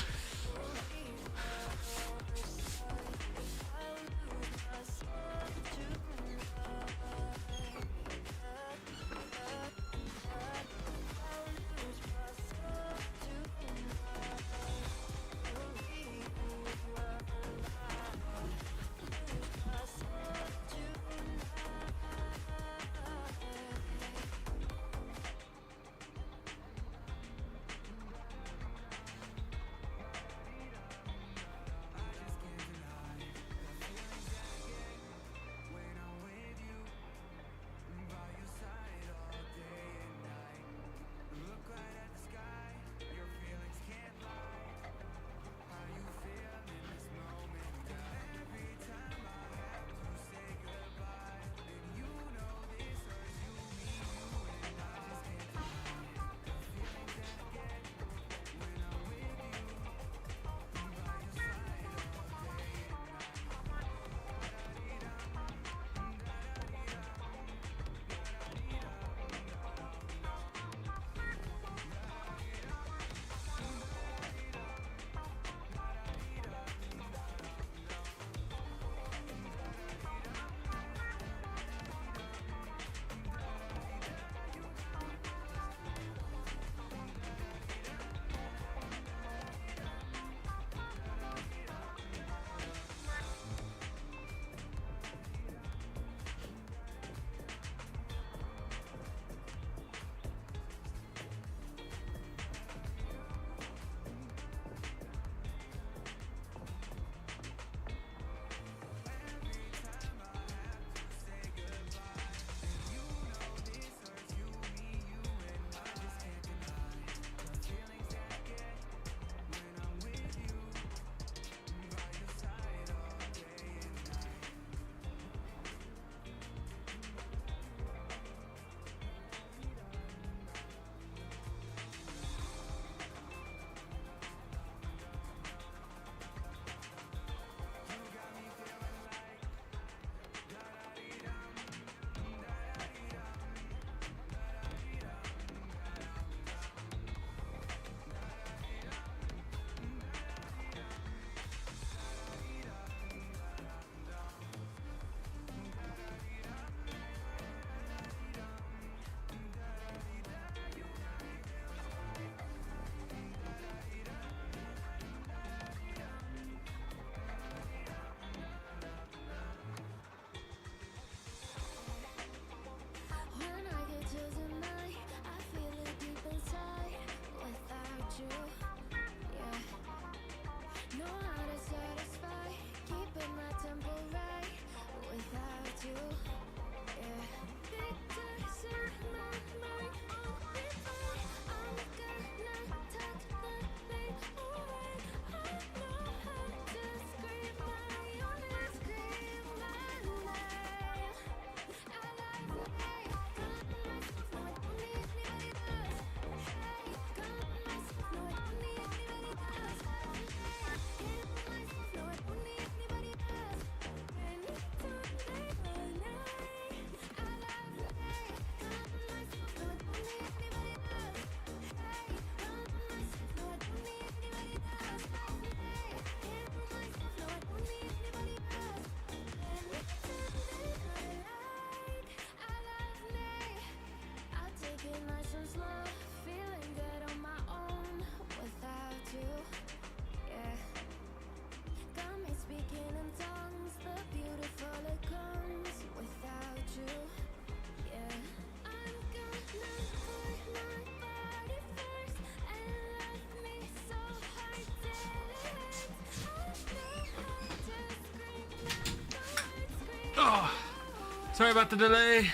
Sorry about the delay.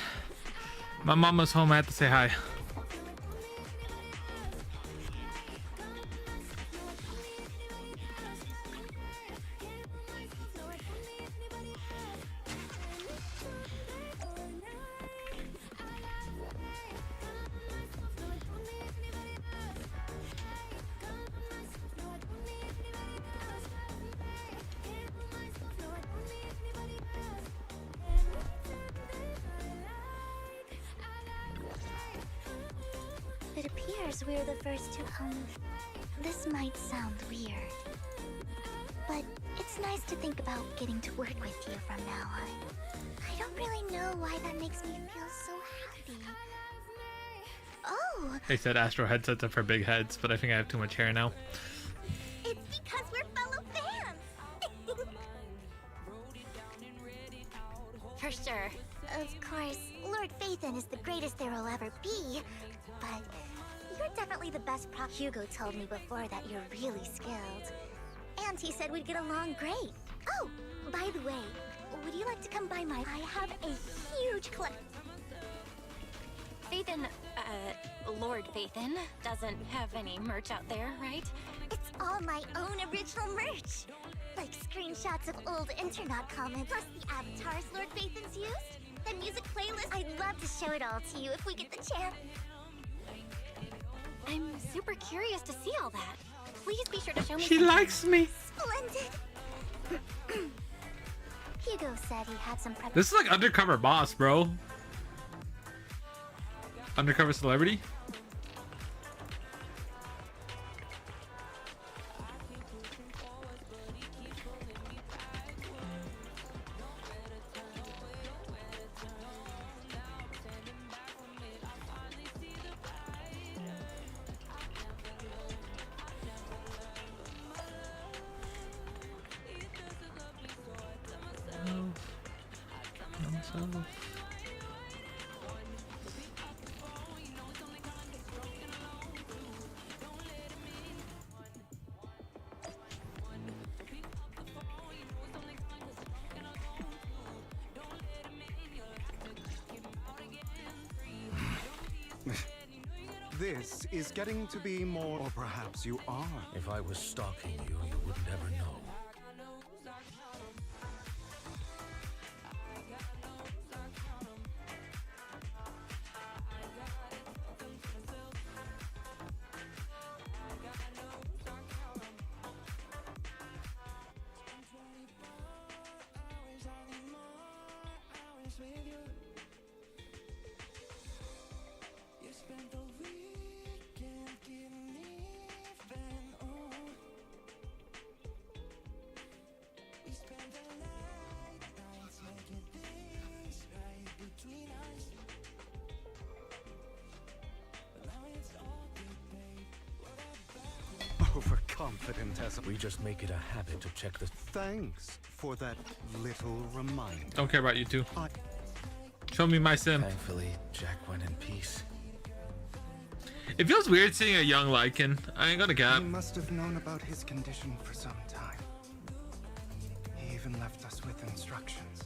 My mom was home. I had to say hi. It appears we're the first to this might sound weird, but it's nice to think about getting to work with you from now on. I don't really know why that makes me feel so happy. Oh! They said Astro headsets are for big heads, but I think I have too much hair now. It's because we're fellow fans! For sure. Of course, Lord Phaethon is the greatest there will ever be, but you're definitely the best prop. Hugo told me before that you're really skilled. And he said we'd get along great. Oh, by the way, would you like to come by my... I have a huge collection. Phaethon, Lord Phaethon doesn't have any merch out there, right? It's all my own original merch. Like screenshots of old internet comments, plus the avatars Lord Phaethon's used, the music playlist. I'd love to show it all to you if we get the chance. I'm super curious to see all that. Please be sure to show me. She likes me. Splendid. Hugo said he had some prep. This is like Undercover Boss, bro. Undercover Celebrity. This is getting to be more, or perhaps you are. If I was stalking you, you would never know. Overconfident as we just make it a habit to check the... Thanks for that little reminder. Don't care about you two. Show me my sim. Thankfully, Jack went in peace. It feels weird seeing a young Lycan. I ain't gonna cap. He must have known about his condition for some time. He even left us with instructions.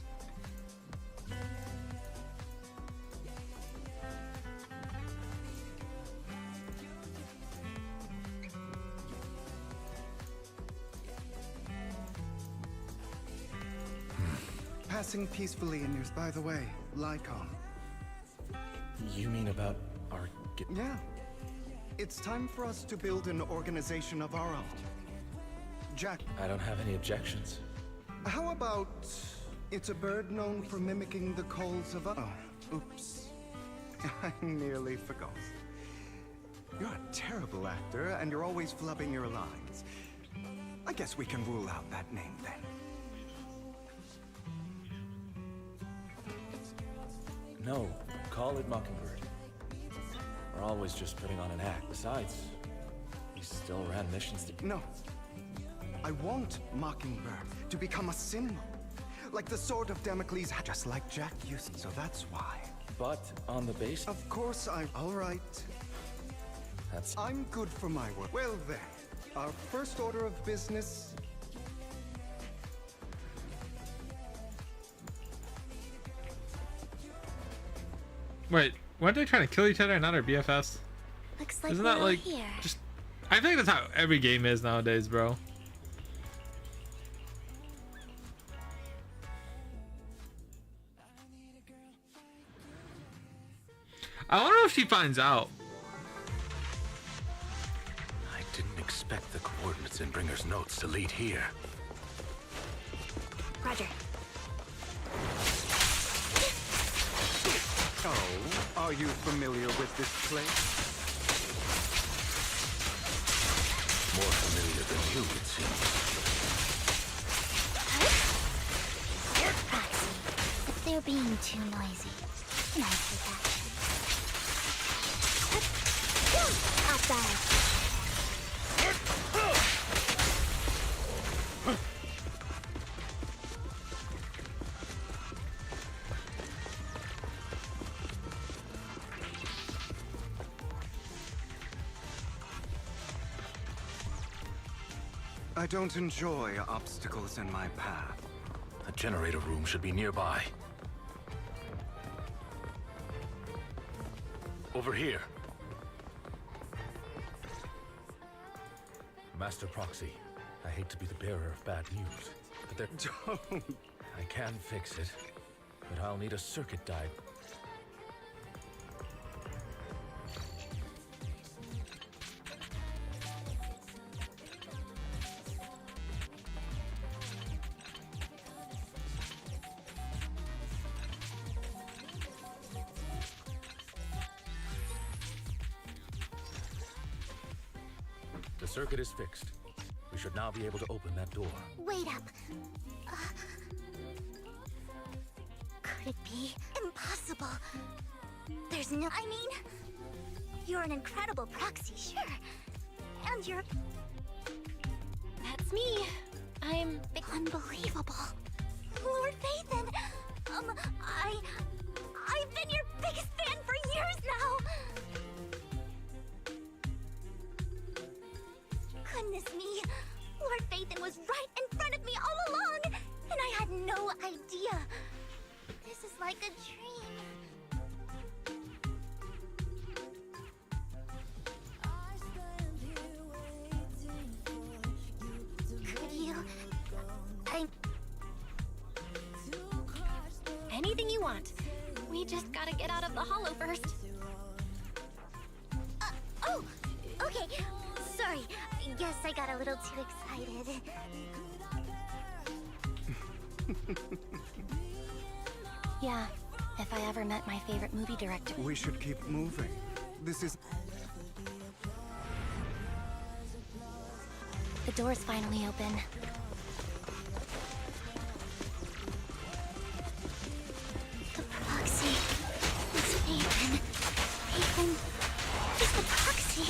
Passing peacefully in yours. By the way, Lycon. You mean about our... Yeah. It's time for us to build an organization of our own. Jack. I don't have any objections. How about... It's a bird known for mimicking the calls of... Oh, oops. I nearly forgot. You're a terrible actor, and you're always flubbing your lines. I guess we can rule out that name then. No, call it Mockingbird. We're always just putting on an act. Besides, we still ran missions to... No. I want Mockingbird to become a symbol. Like the sword of Damocles, just like Jack used. So that's why. But on the base... Of course I'm... All right. That's... I'm good for my work. Well then, our first order of business... Wait, weren't they trying to kill each other and not our BFFs? Looks like Isn't we're that all like here. just? I think that's how every game is nowadays, bro. I wonder if she finds out. I didn't expect the coordinates in Bringer's notes to lead here. Roger. Oh, are you familiar with this place? More familiar than you, it seems. If they're being too noisy, can I take action? Outside. I don't enjoy obstacles in my path. The generator room should be nearby. Over here. Master Proxy, I hate to be the bearer of bad news, but there... Don't. I can fix it, but I'll need a circuit dive. The circuit is fixed. We should now be able to open that door. Wait up. Could it be? Impossible. There's no... I mean, you're an incredible proxy, sure. And you're... That's me. I'm... Unbelievable. Lord Phaethon! I've been your biggest fan for years now! Goodness me! Lord Phaethon was right in front of me all along! And I had no idea! This is like a dream. Could you... Anything you want. We just gotta get out of the hollow first. Oh! Okay, sorry. Guess I got a little too excited. Yeah, if I ever met my favorite movie director. We should keep moving. This is... The door's finally open. The proxy is Phaethon. Phaethon is the proxy.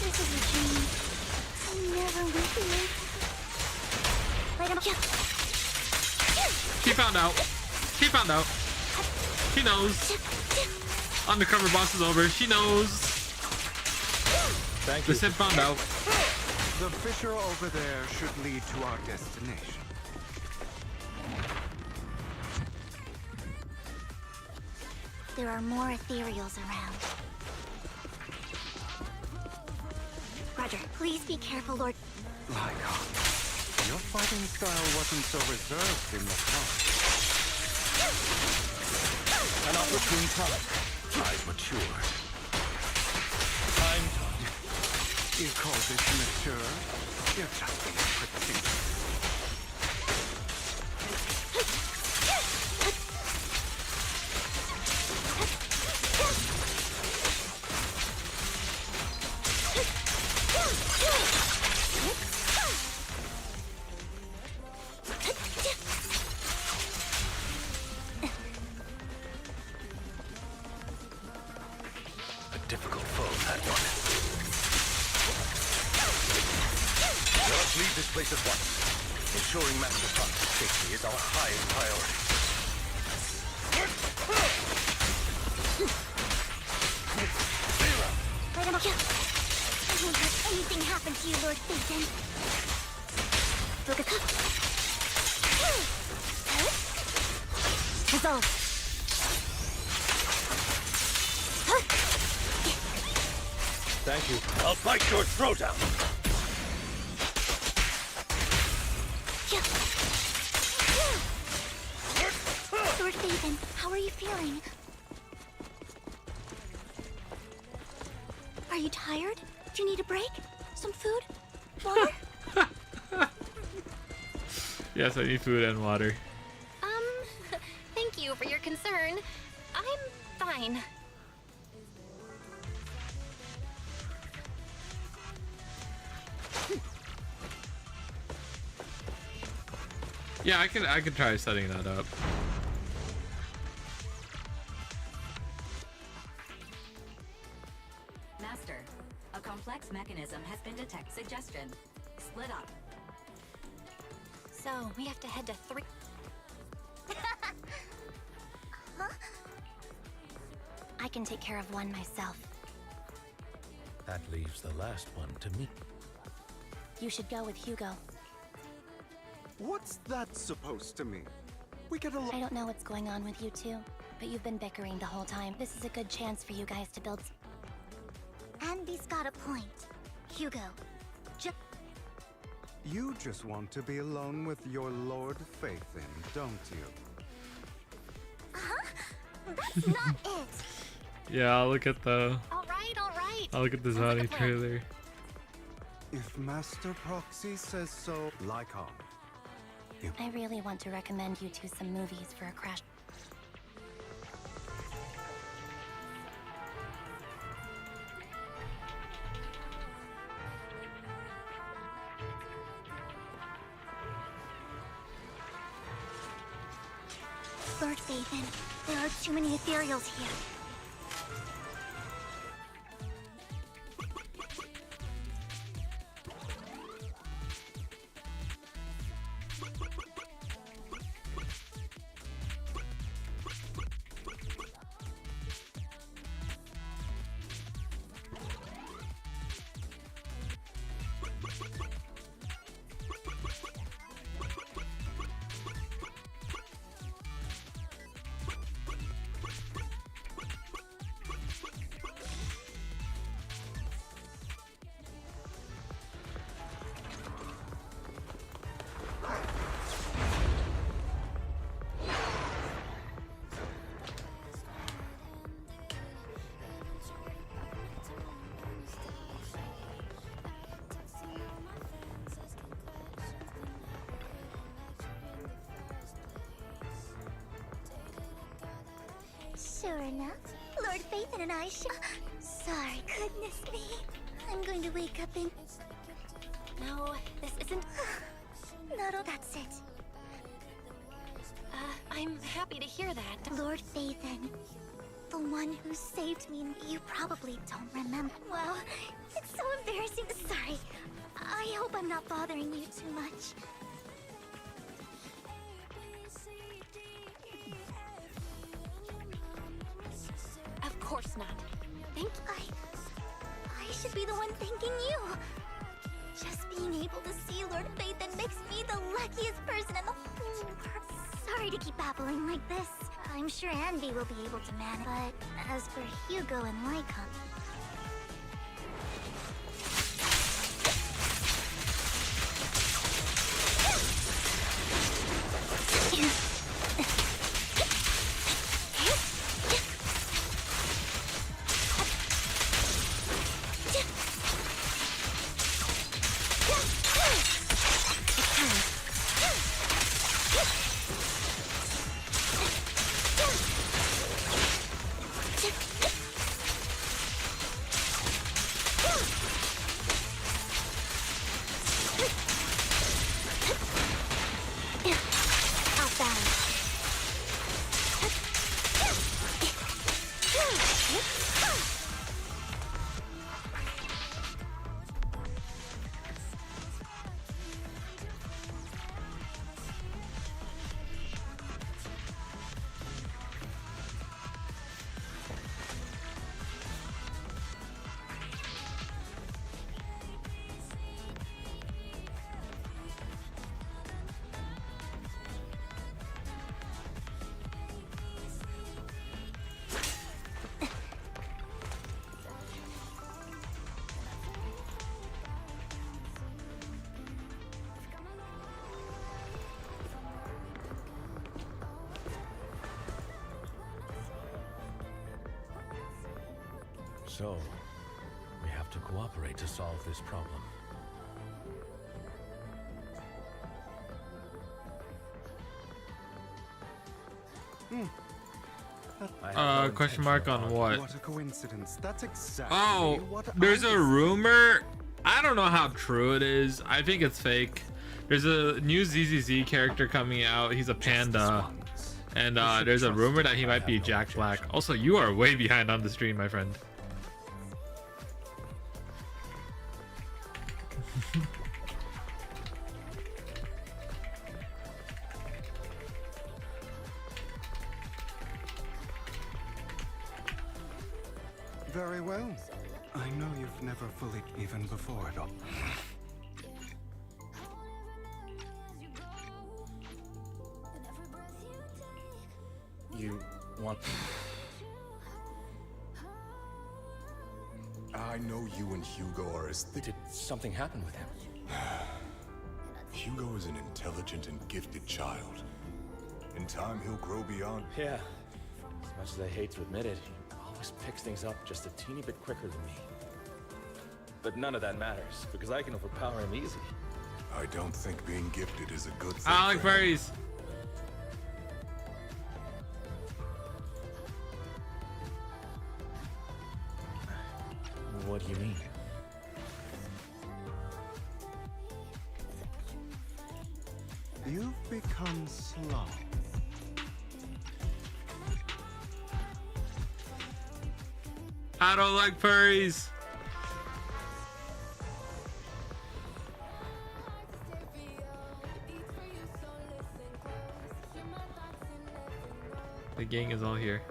This is a dream. I never will be. Light him up. She found out. She found out. She knows. Undercover boss is over. She knows. Thank the you. Sid found out. The fissure over there should lead to our destination. There are more ethereals around. Roger, please be careful, Lord. Lycon, your fighting style wasn't so reserved in the past. An opportune time. I've matured. I'm... You call this mature? You're just being pretentious. A difficult foe, that one. Let us leave this place at once. Ensuring Master Proxy's safety is our highest priority. Light him up. I won't let anything happen to you, Lord Phaethon. Focus. Resolve. Thank you. I'll bite your throat out. Lord Faven, how are you feeling? Are you tired? Do you need a break? Some food? Water? Yes, I need food and water. Thank you for your concern. I'm fine. Yeah, I could try setting that up. Master, a complex mechanism has been detected. Suggestion. Split up. So, we have to head to 3. I can take care of one myself. That leaves the last one to me. You should go with Hugo. What's that supposed to mean? We get along. I don't know what's going on with you two, but you've been bickering the whole time. This is a good chance for you guys to build. Andy's got a point. Hugo. You just want to be alone with your Lord Faithin, don't you? That's not it. Yeah, I'll look at the. All right. I'll look at the Zani trailer. If Master Proxy says so, like on. I really want to recommend you two some movies for a crash. Lord Faven, there are too many ethereals here. Sure enough, Lord Faithin and I should. Sorry, goodness me. I'm going to wake up in. No, this isn't. Not all. That's it. I'm happy to hear that. Lord Faithin. The one who saved me, and you probably don't remember. Well, it's so embarrassing. Sorry. I hope I'm not bothering you too much. Of course not. Thank you. I should be the one thanking you. Just being able to see Lord Faithin makes me the luckiest person in the whole world. Sorry to keep babbling like this. I'm sure Andy will be able to manage. But as for Hugo and Lycon... So, we have to cooperate to solve this problem. Question mark on what? What a coincidence. That's exactly Oh, what there's I a rumor. I don't know how true it is. I think it's fake. There's a new ZZZ character coming out. He's a panda. And there's a rumor that he might be Jack Black. Also, you are way behind on the stream, my friend. Very well. I know you've never fully even before it all. You want... I know you and Hugo are as thick. Did something happen with him? Hugo is an intelligent and gifted child. In time, he'll grow beyond... Yeah. As much as I hate to admit it, he always picks things up just a teeny bit quicker than me. But none of that matters, because I can overpower him easy. I don't think being gifted is a good thing. I like furries. What do you mean? You've become slow. I don't like furries. The gang is all here.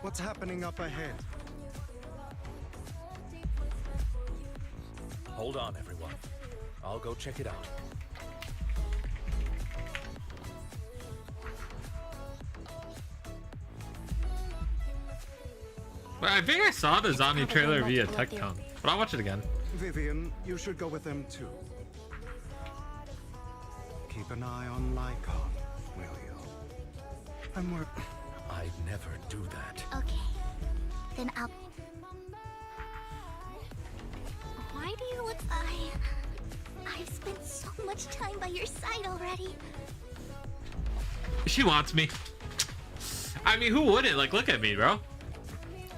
What's happening up ahead? Hold on, everyone. I'll go check it out. But I think I saw the zombie trailer via TechTown, but I'll watch it again. Vivian, you should go with them too. Keep an eye on Lycon, will you? I'd never do that. Okay. Then I'll... Why do you look... I've spent so much time by your side already. She wants me. I mean, who wouldn't? Like, look at me, bro.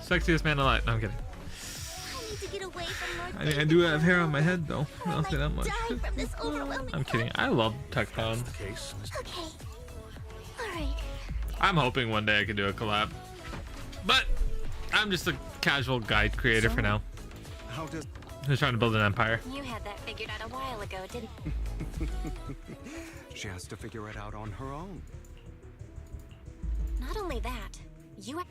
Sexiest man alive. No, I'm kidding. I need to get away from North I mean, I do have hair on my head, though. I'll say that much. Die from this overwhelming... I'm kidding. I love TechTown. Okay. Alright. I'm hoping one day I can do a collab. But I'm just a casual guide creator for now. How does... Who's trying to build an empire. You had that figured out a while ago, didn't She has to figure it out on her own. Not only that, you...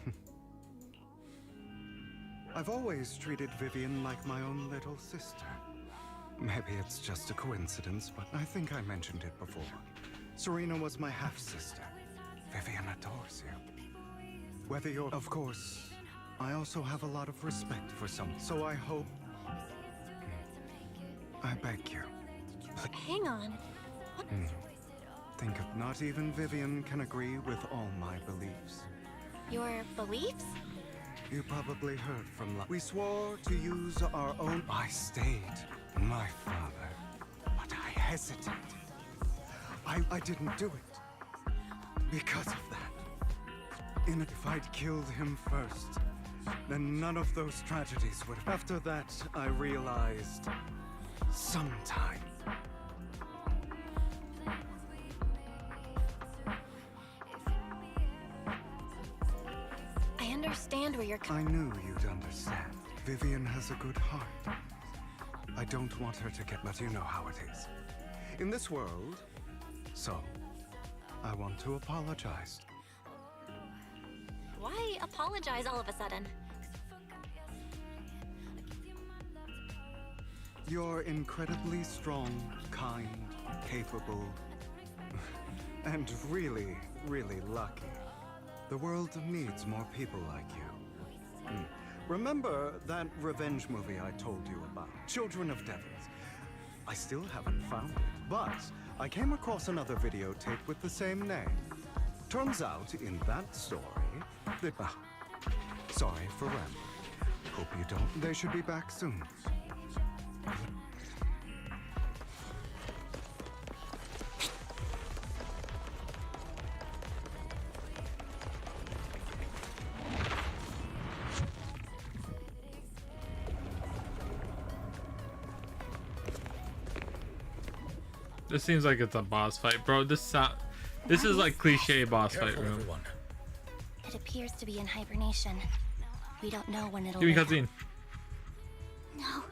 I've always treated Vivian like my own little sister. Maybe it's just a coincidence, but I think I mentioned it before. Serena was my half-sister. Vivian adores you. Whether you're... Of course, I also have a lot of respect for some, so I hope... I beg you. Hang on. Think of... Not even Vivian can agree with all my beliefs. Your beliefs? You probably heard from... We swore to use our own... I stayed my father, but I hesitated. I didn't do it. Because of that. If I'd killed him first, then none of those tragedies would have... After that, I realized... Sometime... understand where you're I knew you'd understand. Vivian has a good heart. I don't want her to get, but you know how it is in this world. So, I want to apologize. Why apologize all of a sudden? You're incredibly strong, kind, capable, and really, really lucky. The world needs more people like you. Remember that revenge movie I told you about? Children of Devils. I still haven't found it, but I came across another videotape with the same name. Turns out, in that story, that... sorry for rambling. Hope you don't... They should be back soon. This seems like it's a boss fight, bro. This is like cliche boss fight room. Everyone. It appears to be in hibernation. We don't know when it'll Give me wake up. cutscene. No.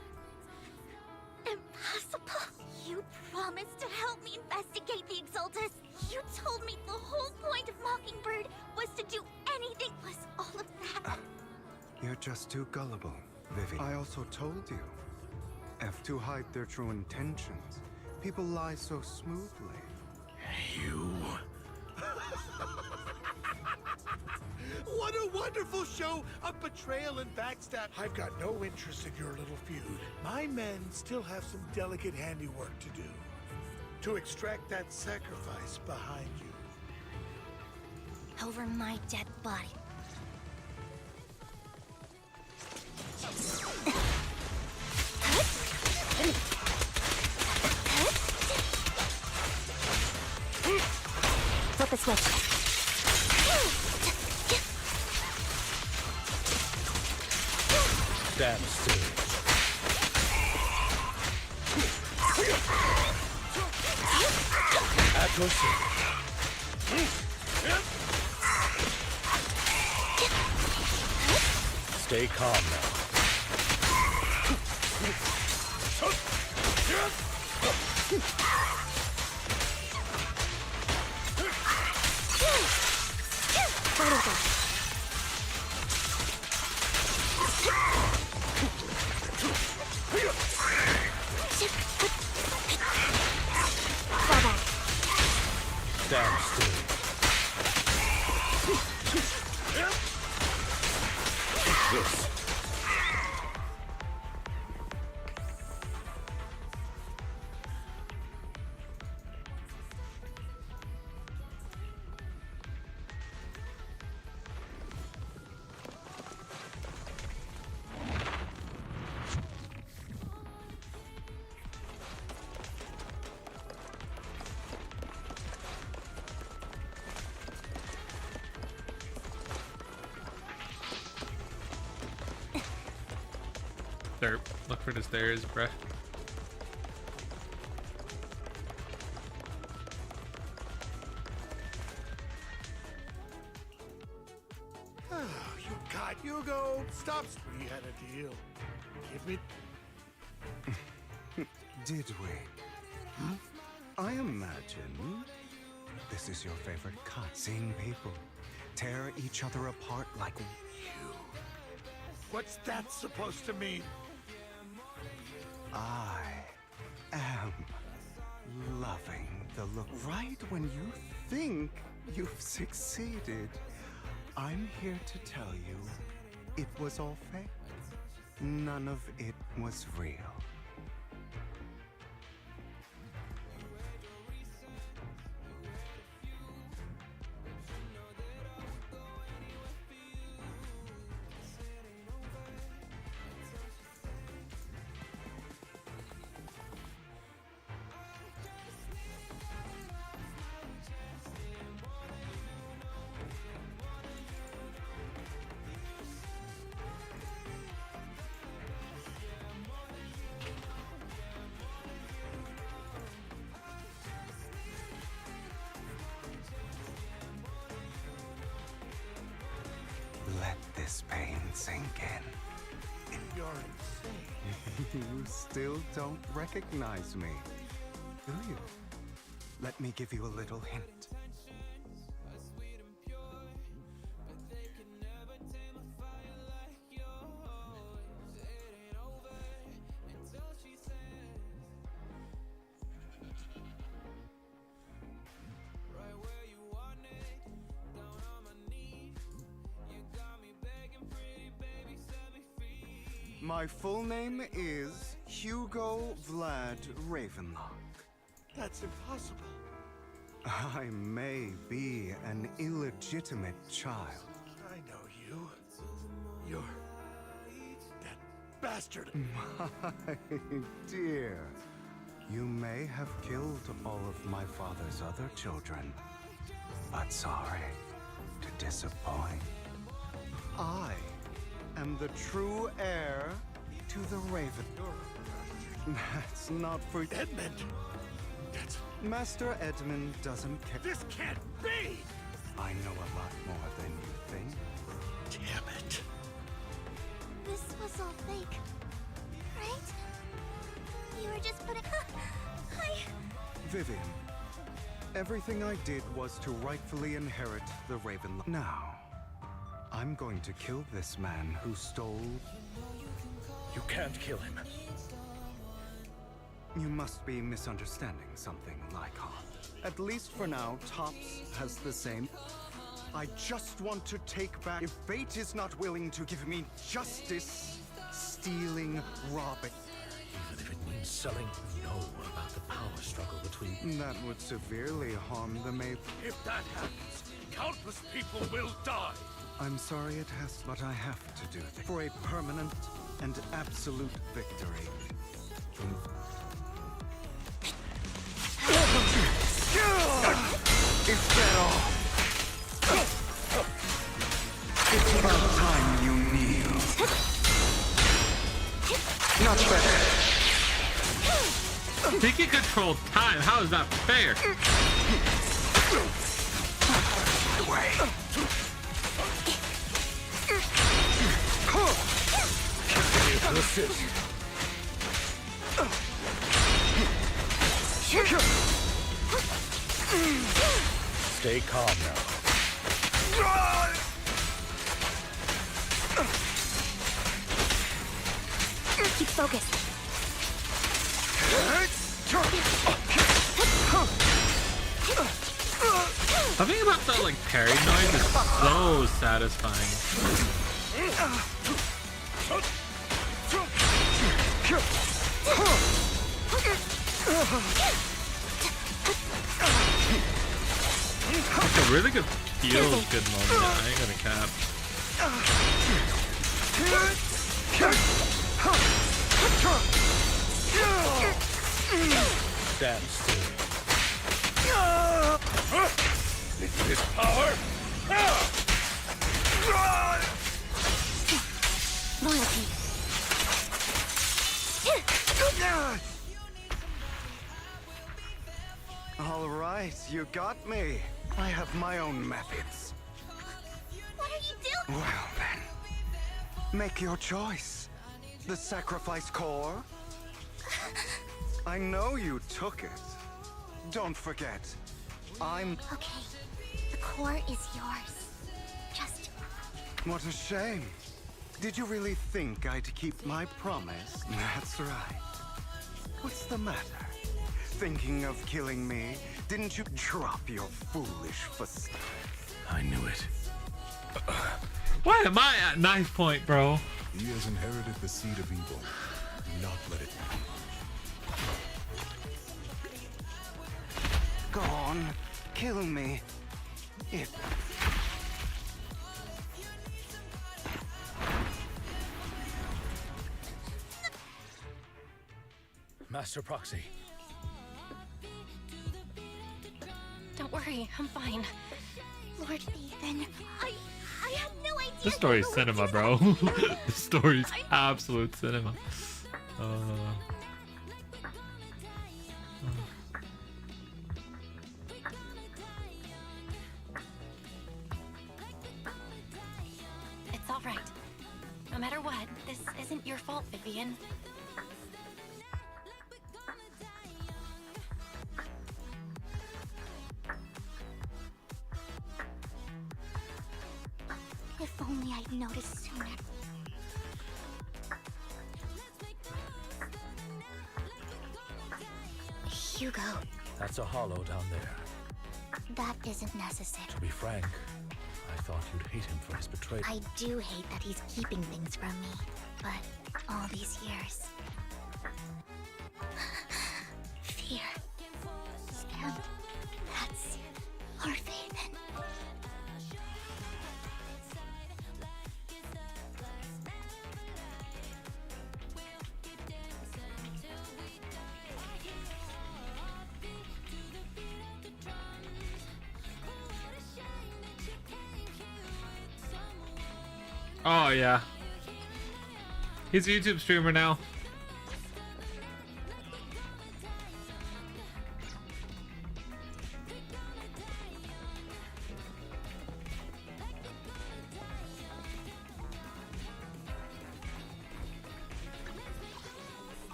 Impossible. You promised to help me investigate the Exaltus. You told me the whole point of Mockingbird was to do anything. Was all of that? You're just too gullible, Vivi. I also told you. To hide their true intentions. People lie so smoothly. You. What a wonderful show of betrayal and backstab. I've got no interest in your little feud. My men still have some delicate handiwork to do. To extract that sacrifice behind you. Over my dead body. Flip the switch. Stand still. At your service. Stay calm now. Stand still. This. Derp. Look for the stairs, bruh. You got Hugo. Stop. We had a deal. Give me. Did we? I imagine this is your favorite cut. Seeing people tear each other apart like you. What's that supposed to mean? I am loving the look. Right when you think you've succeeded, I'm here to tell you it was all fake. None of it was real. Let this pain sink in. You're insane. You still don't recognize me, do you? Let me give you a little hint. My full name is Hugo Vlad Ravenlock. That's impossible. I may be an illegitimate child. I know you. You're that bastard. My dear, you may have killed all of my father's other children, but sorry to disappoint. I am the true heir to the Raven. That's not for Edmund. That's Master Edmund doesn't care. This can't be. I know a lot more than you think. Damn it. This was all fake, right? You were just putting. Vivian, everything I did was to rightfully inherit the Ravenlock. Now, I'm going to kill this man who stole. You can't kill him. You must be misunderstanding something, Lycon. At least for now, Tops has the same. I just want to take back. If fate is not willing to give me justice, stealing, robbing. Even if it means selling, you know about the power struggle between. That would severely harm the Maple. If that happens, countless people will die. I'm sorry it has, but I have to do this. For a permanent and absolute victory. Is that all? It's about time you kneel. Not better. He can control time. How is that fair? Way. Stay calm now. Keep focused. Something about that like parry noise is so satisfying. It's a really good feels good moment. I ain't gonna cap. Stand still. This power. Loyalty. All right, you got me. I have my own methods. What are you doing? Well then, make your choice. The sacrifice core? I know you took it. Don't forget, I'm... Okay, the core is yours. Just... What a shame. Did you really think I'd keep my promise? That's right. What's the matter? Thinking of killing me? Didn't you drop your foolish facade? I knew it. Why am I at knife point, bro? He has inherited the seed of evil. Do not let it be. Go on, kill me. If... Master Proxy. Don't worry, I'm fine. Lord Ethan, I had no idea. This story's cinema, bro. This story's absolute cinema. It's But this isn't your fault, Vivian. If only I'd noticed sooner. Hugo, That's a hollow down there. that isn't necessary. To be frank, I thought you'd hate him for his betrayal. I do hate that he's keeping things from me, but all these years. Fear. And that's our faith in. Oh yeah. He's a YouTube streamer now.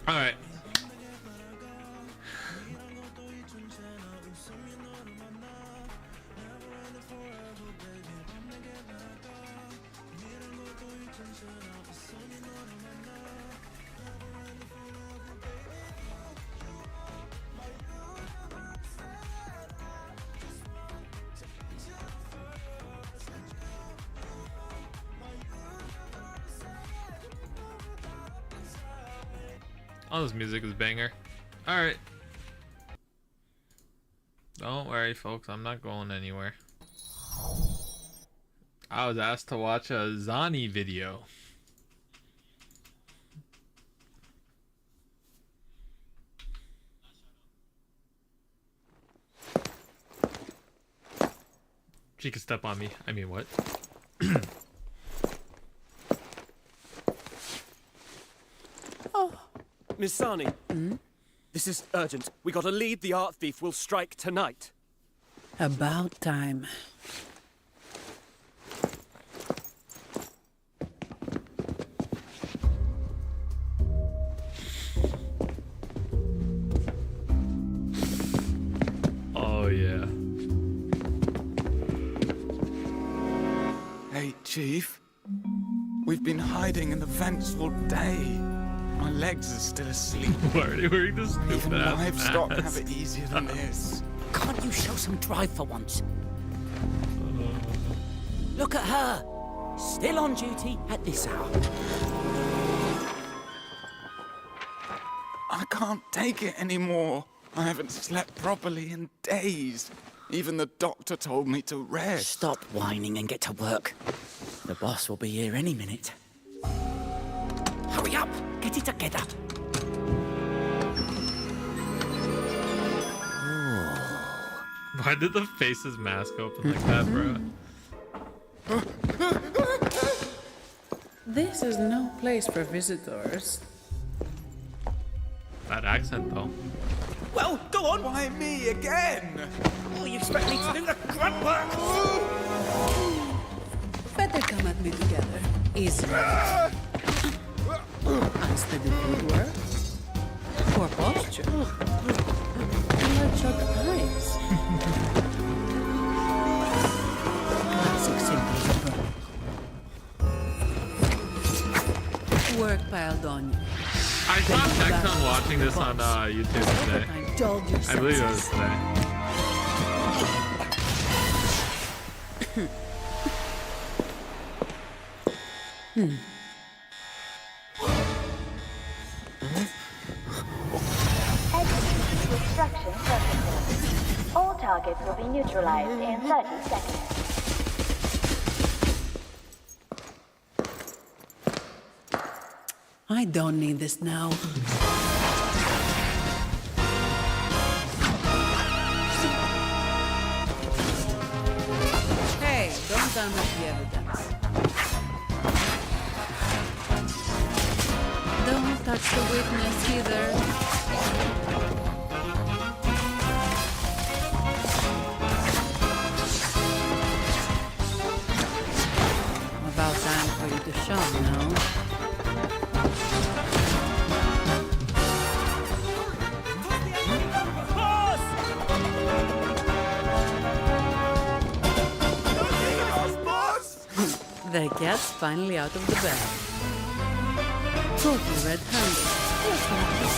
All right. All this music is banger. Alright. Don't worry, folks. I'm not going anywhere. I was asked to watch a Zani video. She could step on me. I mean, what? Miss Sani, this is urgent. We got a lead. The art thief will strike tonight. About time. Oh yeah. Hey, Chief. We've been hiding in the vents all day. My legs are still asleep. Why are you wearing this stupid ass livestock mask? have it easier than this. Can't you show some drive for once? Look at her. Still on duty at this hour. I can't take it anymore. I haven't slept properly in days. Even the doctor told me to rest. Stop whining and get to work. The boss will be here any minute. Hurry up! Get it together! Why did the face's mask open like that, bro? This is no place for visitors. That accent, though. Well, go on. Why me again? Oh, you expect me to do the grunt work? Better come at me together. Easy. Instead of good work. Poor posture. Bloodshot eyes. Classic simplism. Work piled on you. I saw Texon watching this on YouTube today. I believe it was today. Execute destruction protocol. All targets will be neutralized in 30 seconds. I don't need this now. Hey, don't damage the evidence. Don't touch the witness either. About time for you to show, no? The cat's finally out of the bag. Totally red-handed. Let's not this.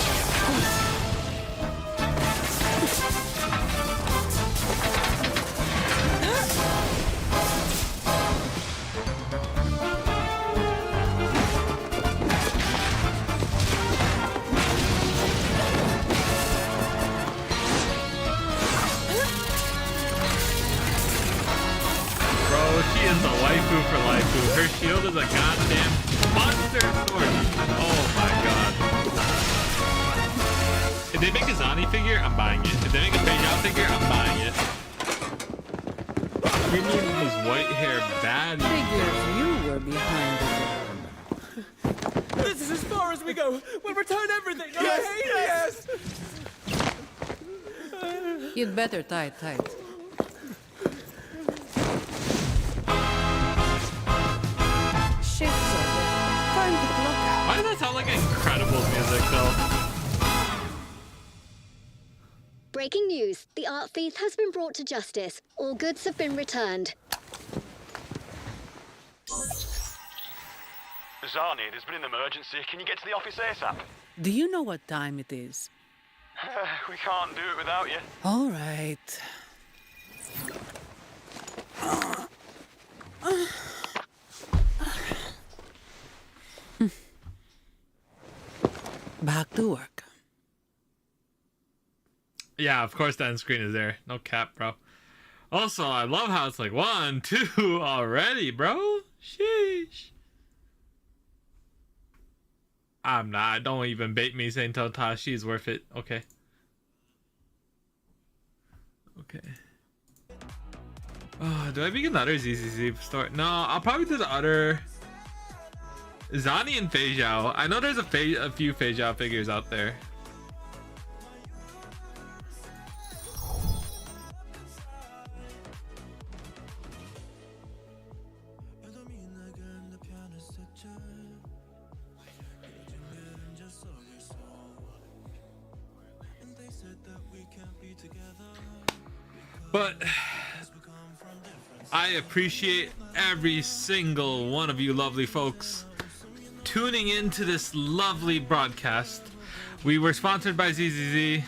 Bro, she is the waifu for waifu. Her shield is a goddamn monster sword. Oh my god. If they make a Zani figure, I'm buying it. If they make a Beijao figure, I'm buying it. Premium has white hair bad. Figures you were behind the This is as far as we go. We'll return everything. Yes, yes. You'd better tie it tight. Shifts over. Time to clock out. Why does that sound like incredible music though? Breaking news. The art thief has been brought to justice. All goods have been returned. Zani, there's been an emergency. Can you get to the office ASAP? Do you know what time it is? We can't do it without you. All right. Back to work. Yeah, of course that end screen is there. No cap, bro. Also, I love how it's like 1, 2 already, bro. Sheesh. I'm not. Don't even bait me saying Totashi is worth it. Okay. Okay. Oh, do I begin the other ZZZ story? No, I'll probably do the other Zani and Fei Zhao. I know there's a few Fei Zhao figures out there. But I appreciate every single one of you lovely folks tuning into this lovely broadcast. We were sponsored by ZZZ.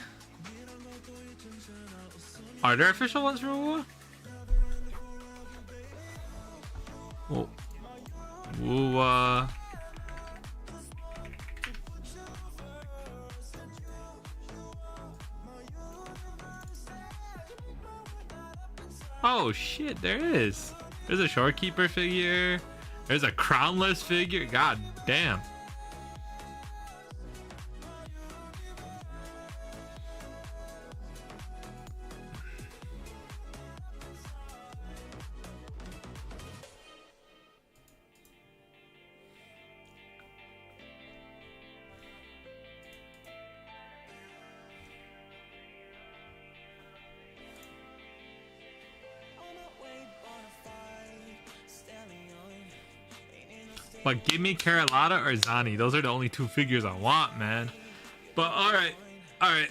Are there official ones from WoW? Oh. WoW, oh shit, there is. There's a Shorekeeper figure. There's a Crownless figure. God damn. But give me Carlotta or Zani. Those are the only two figures I want, man. But alright. Alright.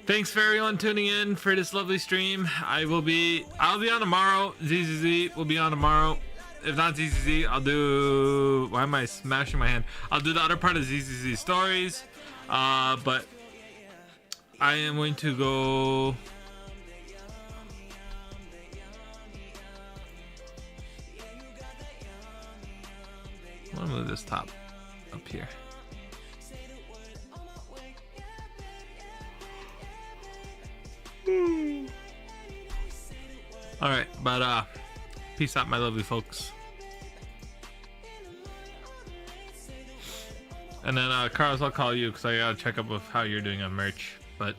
Thanks for everyone tuning in for this lovely stream. I'll be on tomorrow. ZZZ will be on tomorrow. If not ZZZ, I'll do... Why am I smashing my hand? I'll do the other part of ZZZ stories. But I am going to go... I'm gonna move this top up here. All right, but peace out, my lovely folks. And then Carlos, I'll call you because I gotta check up with how you're doing on merch. But